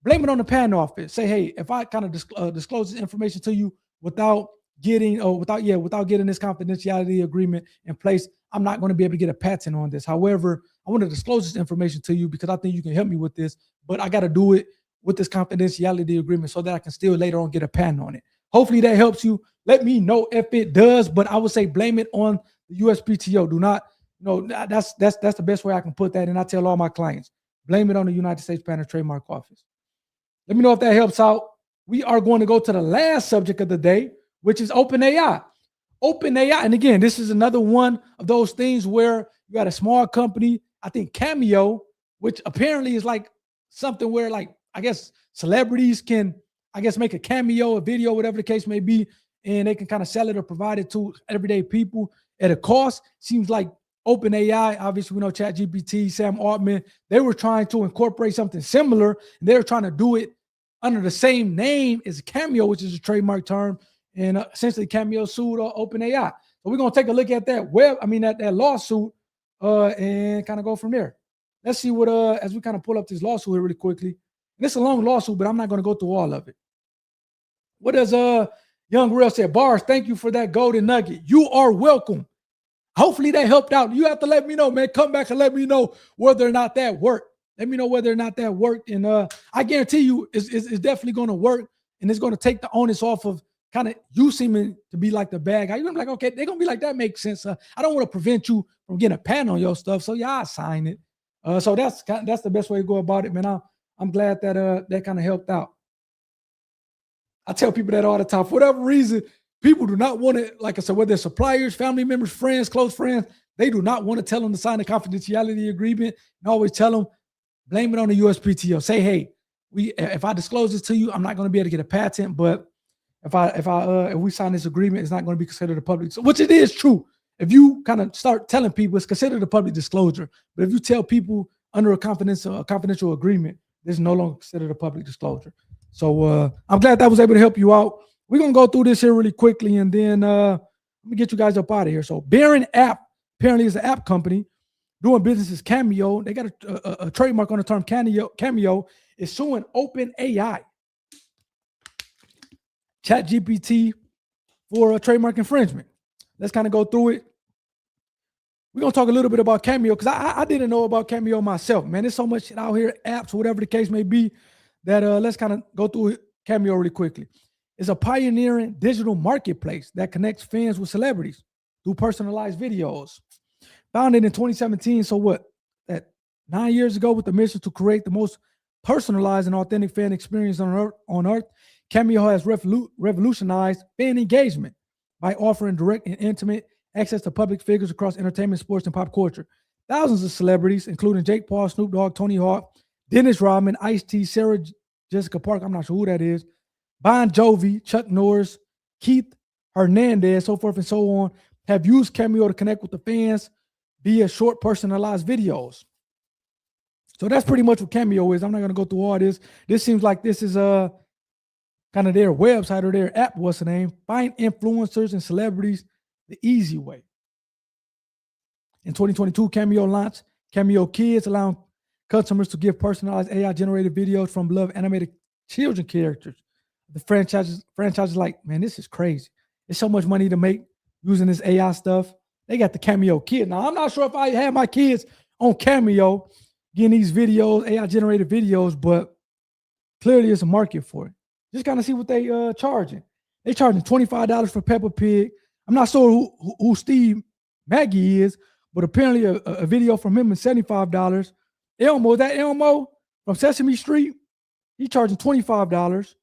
Speaker 1: blame it on the patent office. Say, hey, if I kind of disclose this information to you without getting this confidentiality agreement in place, I'm not going to be able to get a patent on this. However, I want to disclose this information to you because I think you can help me with this, but I got to do it with this confidentiality agreement so that I can still later on get a patent on it. Hopefully that helps you. Let me know if it does, but I would say blame it on the USPTO. Do not, that's the best way I can put that. And I tell all my clients, blame it on the United States Patent and Trademark Office. Let me know if that helps out. We are going to go to the last subject of the day, which is OpenAI. OpenAI, and again, this is another one of those things where you got a small company, I think Cameo, which apparently is like something where, like, I guess celebrities can, I guess, make a cameo, a video, whatever the case may be, and they can kind of sell it or provide it to everyday people at a cost. Seems like OpenAI, obviously we know ChatGPT, Sam Altman, they were trying to incorporate something similar, and they were trying to do it under the same name as Cameo, which is a trademark term, and essentially Cameo sued OpenAI. So we're going to take a look at that that lawsuit and kind of go from there. Let's see what, as we kind of pull up this lawsuit here really quickly. And it's a long lawsuit, but I'm not going to go through all of it. What does Young Real say? Bars, thank you for that golden nugget. You are welcome. Hopefully that helped out. You have to let me know, man. Come back and let me know whether or not that worked. Let me know whether or not that worked. And I guarantee you it's definitely going to work. And it's going to take the onus off of kind of you seeming to be like the bad guy. You're going to be like, okay, they're going to be like, that makes sense. I don't want to prevent you from getting a patent on your stuff. So yeah, I sign it. So that's the best way to go about it, man. I'm glad that that kind of helped out. I tell people that all the time. For whatever reason, people do not want to, like I said, whether they're suppliers, family members, friends, close friends, they do not want to tell them to sign a confidentiality agreement. And always tell them, blame it on the USPTO. Say, hey, if I disclose this to you, I'm not going to be able to get a patent. But if we sign this agreement, it's not going to be considered a public, which it is true. If you kind of start telling people, it's considered a public disclosure. But if you tell people under a confidential agreement, it's no longer considered a public disclosure. So I'm glad that was able to help you out. We're going to go through this here really quickly, and then let me get you guys up out of here. So Baron App apparently is an app company doing business as Cameo. They got a trademark on the term Cameo. Is suing OpenAI, ChatGPT, for a trademark infringement. Let's kind of go through it. We're going to talk a little bit about Cameo because I didn't know about Cameo myself, man. There's so much shit out here, apps, whatever the case may be, that let's kind of go through Cameo really quickly. It's a pioneering digital marketplace that connects fans with celebrities through personalized videos. Founded in 2017, so what? That 9 years ago, with the mission to create the most personalized and authentic fan experience on Earth, Cameo has revolutionized fan engagement by offering direct and intimate access to public figures across entertainment, sports, and pop culture. Thousands of celebrities, including Jake Paul, Snoop Dogg, Tony Hawk, Dennis Rodman, Ice-T, Sarah Jessica Parker, I'm not sure who that is, Bon Jovi, Chuck Norris, Keith Hernandez, so forth and so on, have used Cameo to connect with the fans via short personalized videos. So that's pretty much what Cameo is. I'm not going to go through all this. This seems like this is kind of their website or their app. What's the name? Find influencers and celebrities the easy way. In 2022, Cameo launched Cameo Kids, allowing customers to give personalized AI-generated videos from beloved animated children characters. The franchises like, man, this is crazy. There's so much money to make using this AI stuff. They got the Cameo kid. Now, I'm not sure if I had my kids on Cameo getting these videos, AI-generated videos, but clearly there's a market for it. Just kind of see what they charging. They charging $25 for Peppa Pig. I'm not sure who Steve Maggie is, but apparently a video from him is $75. Elmo from Sesame Street, he's charging $25.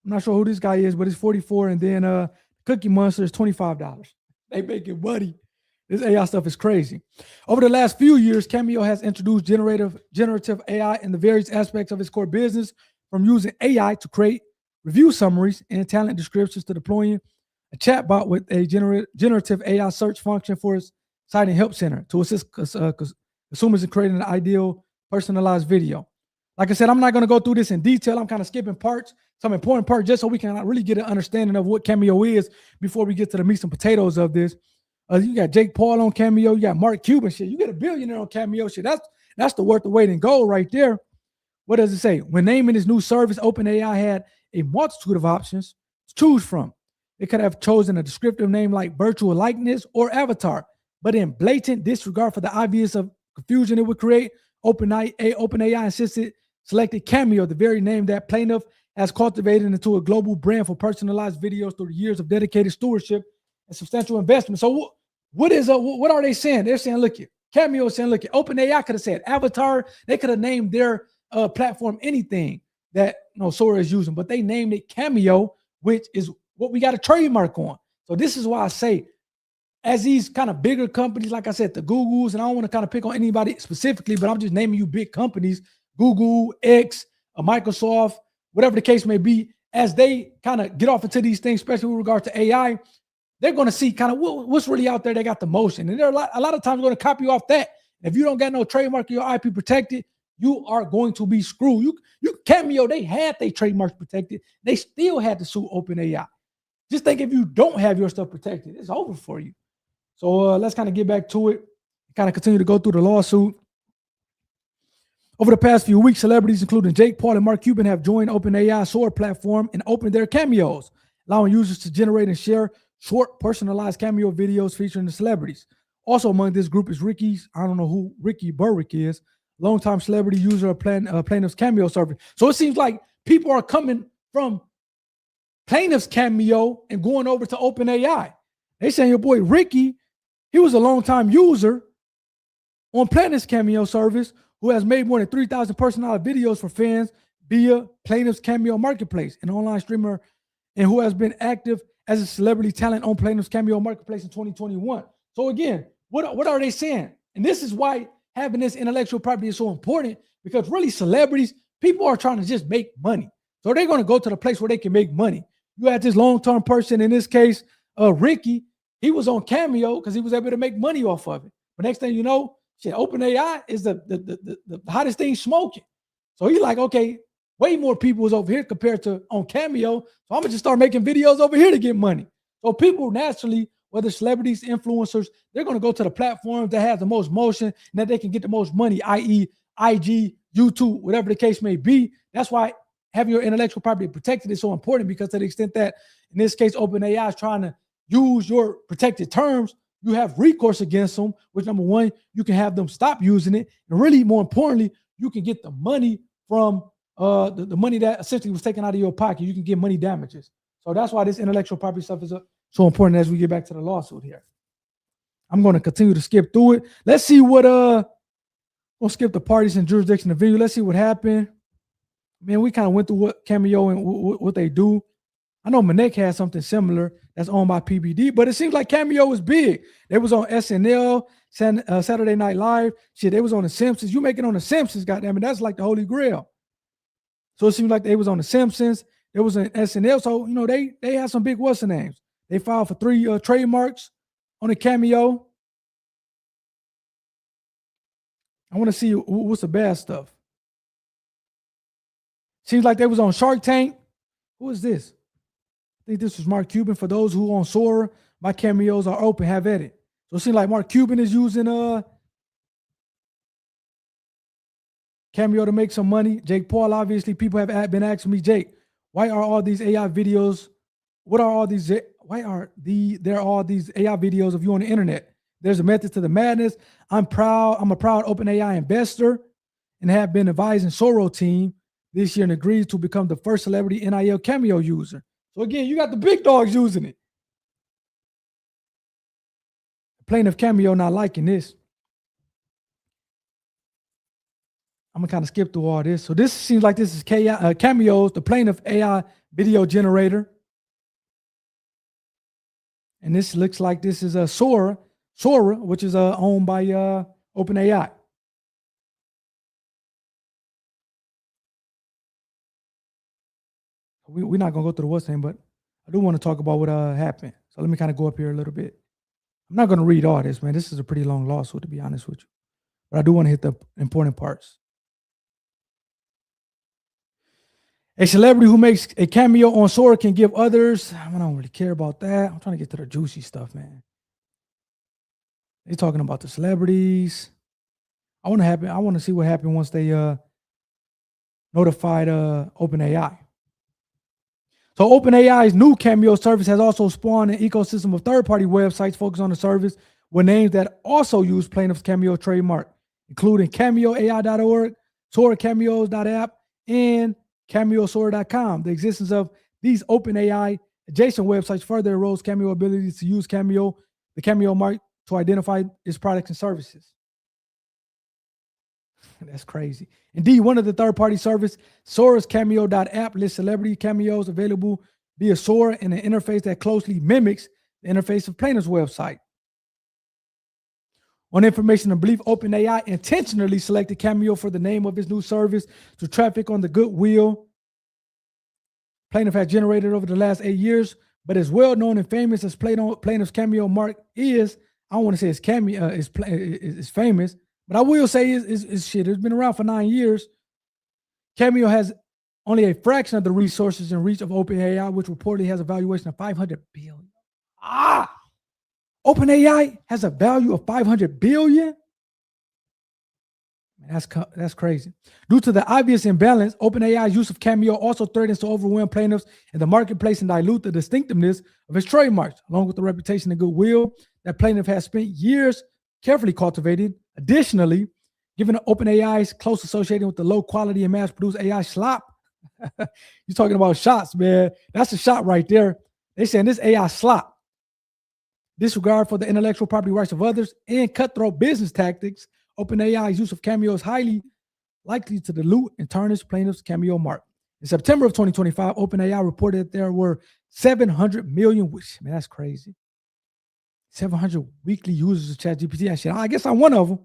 Speaker 1: I'm not sure who this guy is, but it's $44. And then Cookie Monster is $25. They making money. This AI stuff is crazy. Over the last few years, Cameo has introduced generative AI in the various aspects of its core business, from using AI to create review summaries and talent descriptions to deploying a chatbot with a generative AI search function for its site and help center to assist consumers in creating an ideal personalized video. Like I said, I'm not going to go through this in detail. I'm kind of skipping parts, some important parts, just so we can really get an understanding of what Cameo is before we get to the meat and potatoes of this. You got Jake Paul on Cameo. You got Mark Cuban shit. You get a billionaire on Cameo shit. That's the worth the wait and gold right there. What does it say? When naming this new service, OpenAI had a multitude of options to choose from. It could have chosen a descriptive name like virtual likeness or avatar, but in blatant disregard for the obvious of confusion it would create, OpenAI insisted selected Cameo, the very name that plaintiff has cultivated into a global brand for personalized videos through the years of dedicated stewardship and substantial investment. So what are they saying? They're saying, look, Cameo is saying, look, OpenAI could have said avatar. They could have named their platform anything that Sora is using, but they named it Cameo, which is what we got a trademark on. So this is why I say, as these kind of bigger companies, like I said, the Googles, and I don't want to kind of pick on anybody specifically, but I'm just naming you big companies, Google, X, Microsoft, whatever the case may be, as they kind of get off into these things, especially with regard to AI, they're going to see kind of what's really out there. They got the motion, and they're a lot of times going to copy off that. If you don't got no trademark or your IP protected, you are going to be screwed. You Cameo, they had their trademarks protected. They still had to sue OpenAI. Just think if you don't have your stuff protected, it's over for you. So let's kind of get back to it, kind of continue to go through the lawsuit. Over the past few weeks, celebrities including Jake Paul and Mark Cuban have joined OpenAI's Sora platform and opened their Cameos, allowing users to generate and share short, personalized Cameo videos featuring the celebrities. Also among this group is Riptie Burwick is, longtime celebrity user of plaintiff's Cameo service. So it seems like people are coming from plaintiff's Cameo and going over to OpenAI. They saying your boy Ricky, he was a longtime user on plaintiff's Cameo service who has made more than 3,000 personalized videos for fans via plaintiff's Cameo marketplace, an online streamer, and who has been active as a celebrity talent on plaintiff's Cameo marketplace in 2021. So again, what are they saying? And this is why having this intellectual property is so important, because really celebrities, people are trying to just make money. So they're going to go to the place where they can make money. You had this long-term person, in this case, Ricky, he was on Cameo because he was able to make money off of it. But next thing you know, shit, OpenAI is the hottest thing smoking. So he's like, okay, way more people is over here compared to on Cameo. So I'm going to just start making videos over here to get money. So people naturally, whether celebrities, influencers, they're going to go to the platforms that have the most motion and that they can get the most money, i.e. IG, YouTube, whatever the case may be. That's why having your intellectual property protected is so important, because to the extent that, in this case, OpenAI is trying to use your protected terms, you have recourse against them, which number one, you can have them stop using it. And really, more importantly, you can get the money from the money that essentially was taken out of your pocket. You can get money damages. So that's why this intellectual property stuff is so important as we get back to the lawsuit here. I'm going to continue to skip through it. Let's see what, we'll skip the parties and jurisdiction of venue. Let's see what happened. Man, we kind of went through what Cameo and what they do. I know Manek has something similar that's owned by PBD, but it seems like Cameo was big. They was on SNL, Saturday Night Live. Shit, they was on The Simpsons. You make it on The Simpsons, goddamn it, that's like the Holy Grail. So it seems like they was on The Simpsons. They was on SNL. So, they had some big what's-the-names. They filed for 3 trademarks on the Cameo. I want to see what's the bad stuff. Seems like they was on Shark Tank. Who is this? I think this was Mark Cuban. For those who on Sora, my Cameos are open, have at it. So it seems like Mark Cuban is using Cameo to make some money. Jake Paul, obviously, people have been asking me, Jake, why are all these AI videos? What are all these? Why are there are all these AI videos of you on the internet? There's a method to the madness. I'm a proud OpenAI investor and have been advising Soro team this year and agreed to become the first celebrity NIL Cameo user. So again, you got the big dogs using it. The plaintiff Cameo not liking this. I'm gonna kind of skip through all this. So this seems like this is Cameo's, the plaintiff AI video generator. And this looks like this is a Sora, which is owned by OpenAI. We're not gonna go through the what's name, but I do want to talk about what happened. So let me kind of go up here a little bit. I'm not gonna read all this, man. This is a pretty long lawsuit, to be honest with you. But I do want to hit the important parts. A celebrity who makes a cameo on Sora can give others. I don't really care about that. I'm trying to get to the juicy stuff, man. They're talking about the celebrities. I want to see what happened once they notified OpenAI. So OpenAI's new Cameo service has also spawned an ecosystem of third-party websites focused on the service with names that also use plaintiff's Cameo trademark, including CameoAI.org, SoraCameos.app, and CameoSora.com. The existence of these OpenAI adjacent websites further erodes Cameo ability to use Cameo, the Cameo mark, to identify its products and services. That's crazy. Indeed, one of the third-party service, Sora's Cameo.app, lists celebrity cameos available via Sora in an interface that closely mimics the interface of plaintiff's website. On information and belief, OpenAI intentionally selected Cameo for the name of its new service to traffic on the goodwill plaintiff has generated over the last 8 years, but as well known and famous as plaintiff's Cameo mark is, I don't want to say it's Cameo is famous, but I will say is shit. It's been around for 9 years. Cameo has only a fraction of the resources and reach of OpenAI, which reportedly has a valuation of $500 billion. OpenAI has a value of $500 billion. That's crazy. Due to the obvious imbalance, OpenAI's use of Cameo also threatens to overwhelm plaintiffs in the marketplace and dilute the distinctiveness of its trademarks, along with the reputation and goodwill that plaintiff has spent years carefully cultivating. Additionally, given OpenAI's close association with the low quality and mass-produced AI slop, you're talking about shots, man. That's a shot right there. They saying this AI slop, disregard for the intellectual property rights of others, and cutthroat business tactics, OpenAI's use of Cameo is highly likely to dilute and tarnish plaintiff's Cameo mark. In September of 2025, OpenAI reported that there were 700 million, which, man, that's crazy. 700 weekly users of ChatGPT. I guess I'm one of them.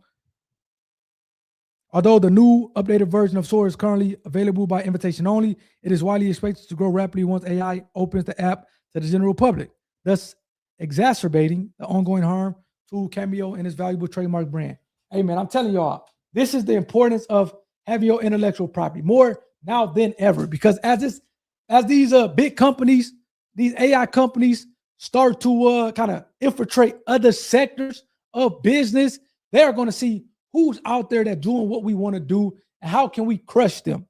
Speaker 1: Although the new updated version of Sora is currently available by invitation only, it is widely expected to grow rapidly once AI opens the app to the general public, thus exacerbating the ongoing harm to Cameo and its valuable trademark brand. Hey, man, I'm telling y'all, this is the importance of having your intellectual property more now than ever, because as these big companies, these AI companies start to kind of infiltrate other sectors of business, they're going to see who's out there that's doing what we want to do and how can we crush them.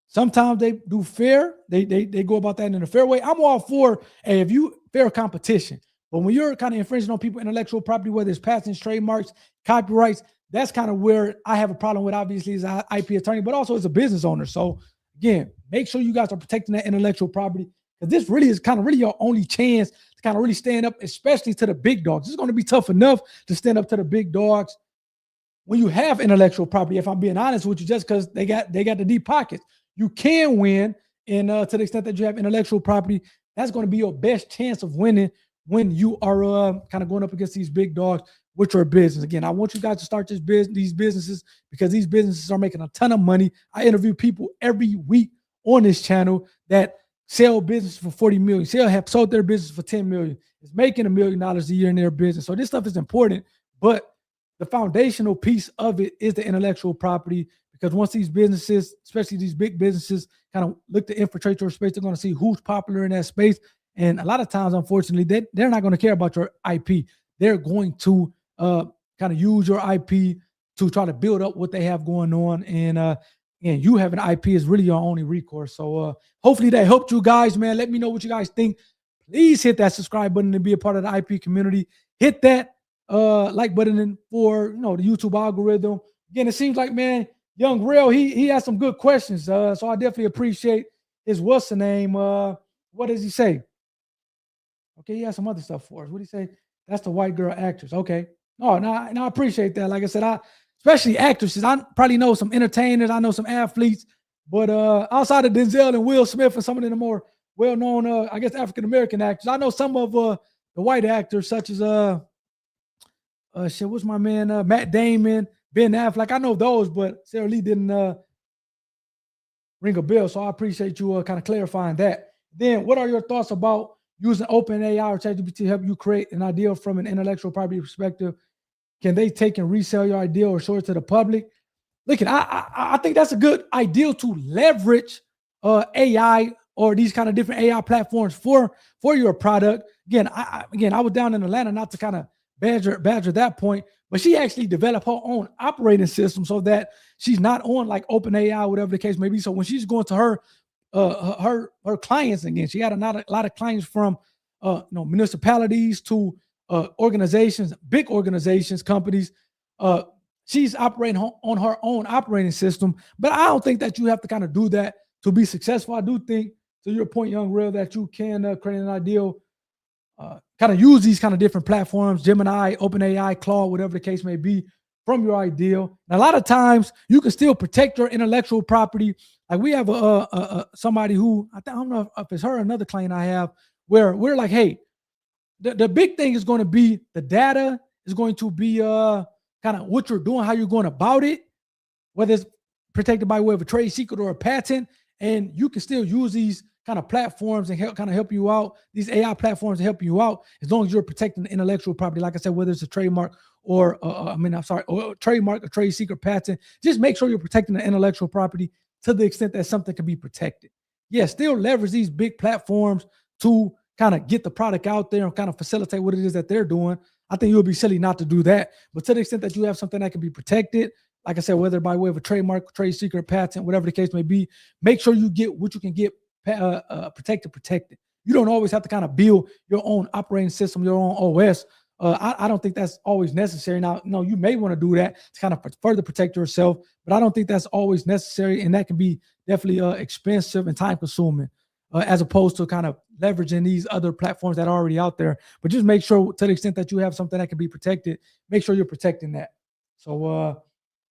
Speaker 1: Sometimes they do fair. They go about that in a fair way. I'm all for, hey, if you fair competition. But when you're kind of infringing on people's intellectual property, whether it's patents, trademarks, copyrights, that's kind of where I have a problem with, obviously, as an IP attorney, but also as a business owner. So again, make sure you guys are protecting that intellectual property, because this really is kind of really your only chance to kind of really stand up, especially to the big dogs. It's going to be tough enough to stand up to the big dogs when you have intellectual property, if I'm being honest with you, just because they got the deep pockets. You can win, and to the extent that you have intellectual property, that's going to be your best chance of winning when you are kind of going up against these big dogs, which are business. Again, I want you guys to start these businesses, because these businesses are making a ton of money. I interview people every week on this channel that sell business for 40 million, have sold their business for 10 million. It's making $1 million a year in their business. So this stuff is important, but the foundational piece of it is the intellectual property, because once these businesses, especially these big businesses, kind of look to infiltrate your space, they're going to see who's popular in that space. And a lot of times, unfortunately, they're not going to care about your IP. They're going to kind of use your IP to try to build up what they have going on. And and you having IP is really your only recourse. So hopefully that helped you guys, man. Let me know what you guys think. Please hit that subscribe button to be a part of the IP community. Hit that like button for the YouTube algorithm. Again, it seems like, man, Young Real, he has some good questions. So I definitely appreciate his what's the name. What does he say? Okay, he has some other stuff for us. What did he say? That's the white girl actress. Okay. No, I appreciate that. Like I said, especially actresses. I probably know some entertainers. I know some athletes. But outside of Denzel and Will Smith and some of the more well-known, I guess, African-American actors, I know some of the white actors, such as what's my man? Matt Damon, Ben Affleck. I know those, but Sarah Lee didn't ring a bell. So I appreciate you kind of clarifying that. Then what are your thoughts about using OpenAI or ChatGPT to help you create an idea from an intellectual property perspective? Can they take and resell your idea or show it to the public? Look, I think that's a good idea to leverage AI or these kind of different AI platforms for your product. Again, I was down in Atlanta, not to kind of badger that point, but she actually developed her own operating system so that she's not on like OpenAI, whatever the case may be. So when she's going to her clients, again, she had a lot of clients from municipalities to organizations, big organizations, companies. She's operating on her own operating system, but I don't think that you have to kind of do that to be successful. I do think, to your point, Young Real, that you can create an ideal, kind of use these kind of different platforms, Gemini, OpenAI, Claude, whatever the case may be, from your ideal. And a lot of times you can still protect your intellectual property. Like we have somebody who, I don't know if it's her or another client I have, where we're like, hey, the big thing is going to be the data is going to be kind of what you're doing, how you're going about it, whether it's protected by way of a trade secret or a patent, and you can still use these kind of platforms and help you out, these AI platforms to help you out, as long as you're protecting the intellectual property. Like I said, whether it's a trademark or or a trademark, a trade secret, patent, just make sure you're protecting the intellectual property to the extent that something can be protected. Yeah, still leverage these big platforms to kind of get the product out there and kind of facilitate what it is that they're doing. I think it would be silly not to do that. But to the extent that you have something that can be protected, like I said, whether by way of a trademark, trade secret, patent, whatever the case may be, make sure you get what you can get protected. You don't always have to kind of build your own operating system, your own OS. I don't think that's always necessary. Now, no, you may want to do that to kind of further protect yourself, but I don't think that's always necessary, and that can be definitely expensive and time-consuming, as opposed to kind of leveraging these other platforms that are already out there. But just make sure, to the extent that you have something that can be protected, make sure you're protecting that. So,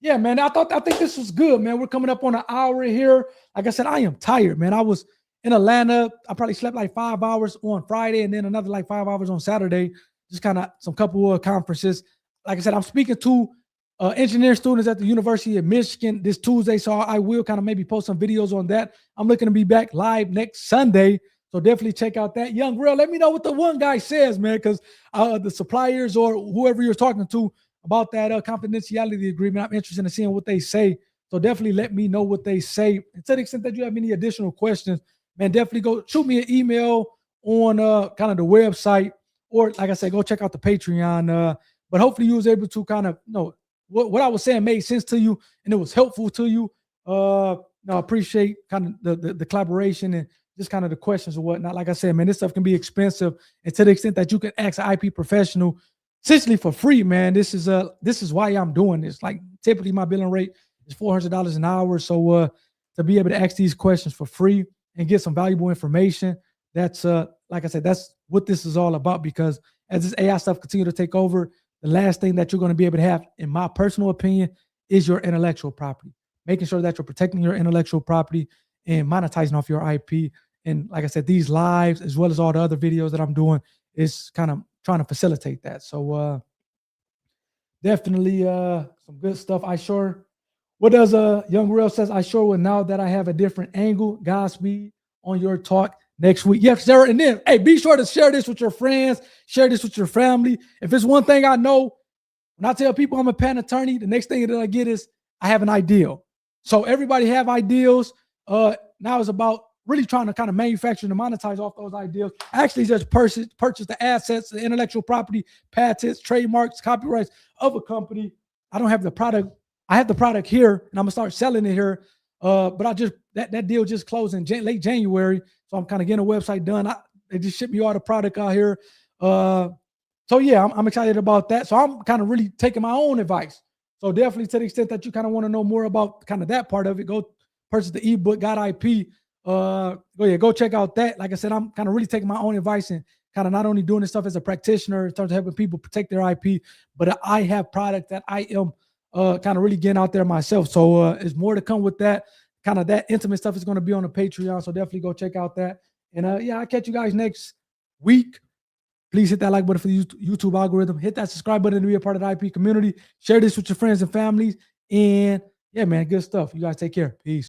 Speaker 1: yeah, man, I think this was good, man. We're coming up on an hour here. Like I said, I am tired, man. I was in Atlanta. I probably slept like 5 hours on Friday and then another like 5 hours on Saturday. Just kind of some couple of conferences. Like I said, I'm speaking to engineering students at the University of Michigan this Tuesday, so I will kind of maybe post some videos on that. I'm looking to be back live next Sunday, so definitely check out that. Young Real, let me know what the one guy says, man, because the suppliers or whoever you're talking to about that confidentiality agreement, I'm interested in seeing what they say. So definitely let me know what they say. And to the extent that you have any additional questions, man, definitely go shoot me an email on kind of the website, or like I said, go check out the Patreon. But hopefully you was able to kind of what I was saying made sense to you and it was helpful to you. I appreciate kind of the collaboration and just kind of the questions and whatnot. Like I said, man, this stuff can be expensive, and to the extent that you can ask an IP professional essentially for free, man, this is why I'm doing this. Like typically my billing rate is $400 an hour. So to be able to ask these questions for free and get some valuable information, that's like I said, that's what this is all about. Because as this AI stuff continue to take over, the last thing that you're going to be able to have, in my personal opinion, is your intellectual property. Making sure that you're protecting your intellectual property and monetizing off your IP. And like I said, these lives, as well as all the other videos that I'm doing, is kind of trying to facilitate that. So definitely some good stuff. What does Young Real says? I sure will, now that I have a different angle. Godspeed on your talk next week. Yes, Sarah. And then, hey, be sure to share this with your friends, share this with your family. If it's one thing I know, when I tell people I'm a patent attorney, the next thing that I get is I have an ideal. So everybody have ideals. Now it's about really trying to kind of manufacture and monetize off those ideals. Actually just purchase the assets, the intellectual property, patents, trademarks, copyrights of a company. I don't have the product. I have the product here, and I'm gonna start selling it here. But I just that deal just closed in late January, so I'm kind of getting a website done. They just shipped me all the product out here. So yeah, I'm excited about that. So I'm kind of really taking my own advice. So definitely, to the extent that you kind of want to know more about kind of that part of it, go purchase the ebook, Got IP. Go check out that. Like I said, I'm kind of really taking my own advice and kind of not only doing this stuff as a practitioner in terms of helping people protect their IP, but I have product that I am kind of really getting out there myself. So there's more to come with that. Kind of that intimate stuff is going to be on the Patreon. So definitely go check out that. And yeah, I'll catch you guys next week. Please hit that like button for the YouTube algorithm. Hit that subscribe button to be a part of the IP community. Share this with your friends and families. And yeah, man, good stuff. You guys take care. Peace.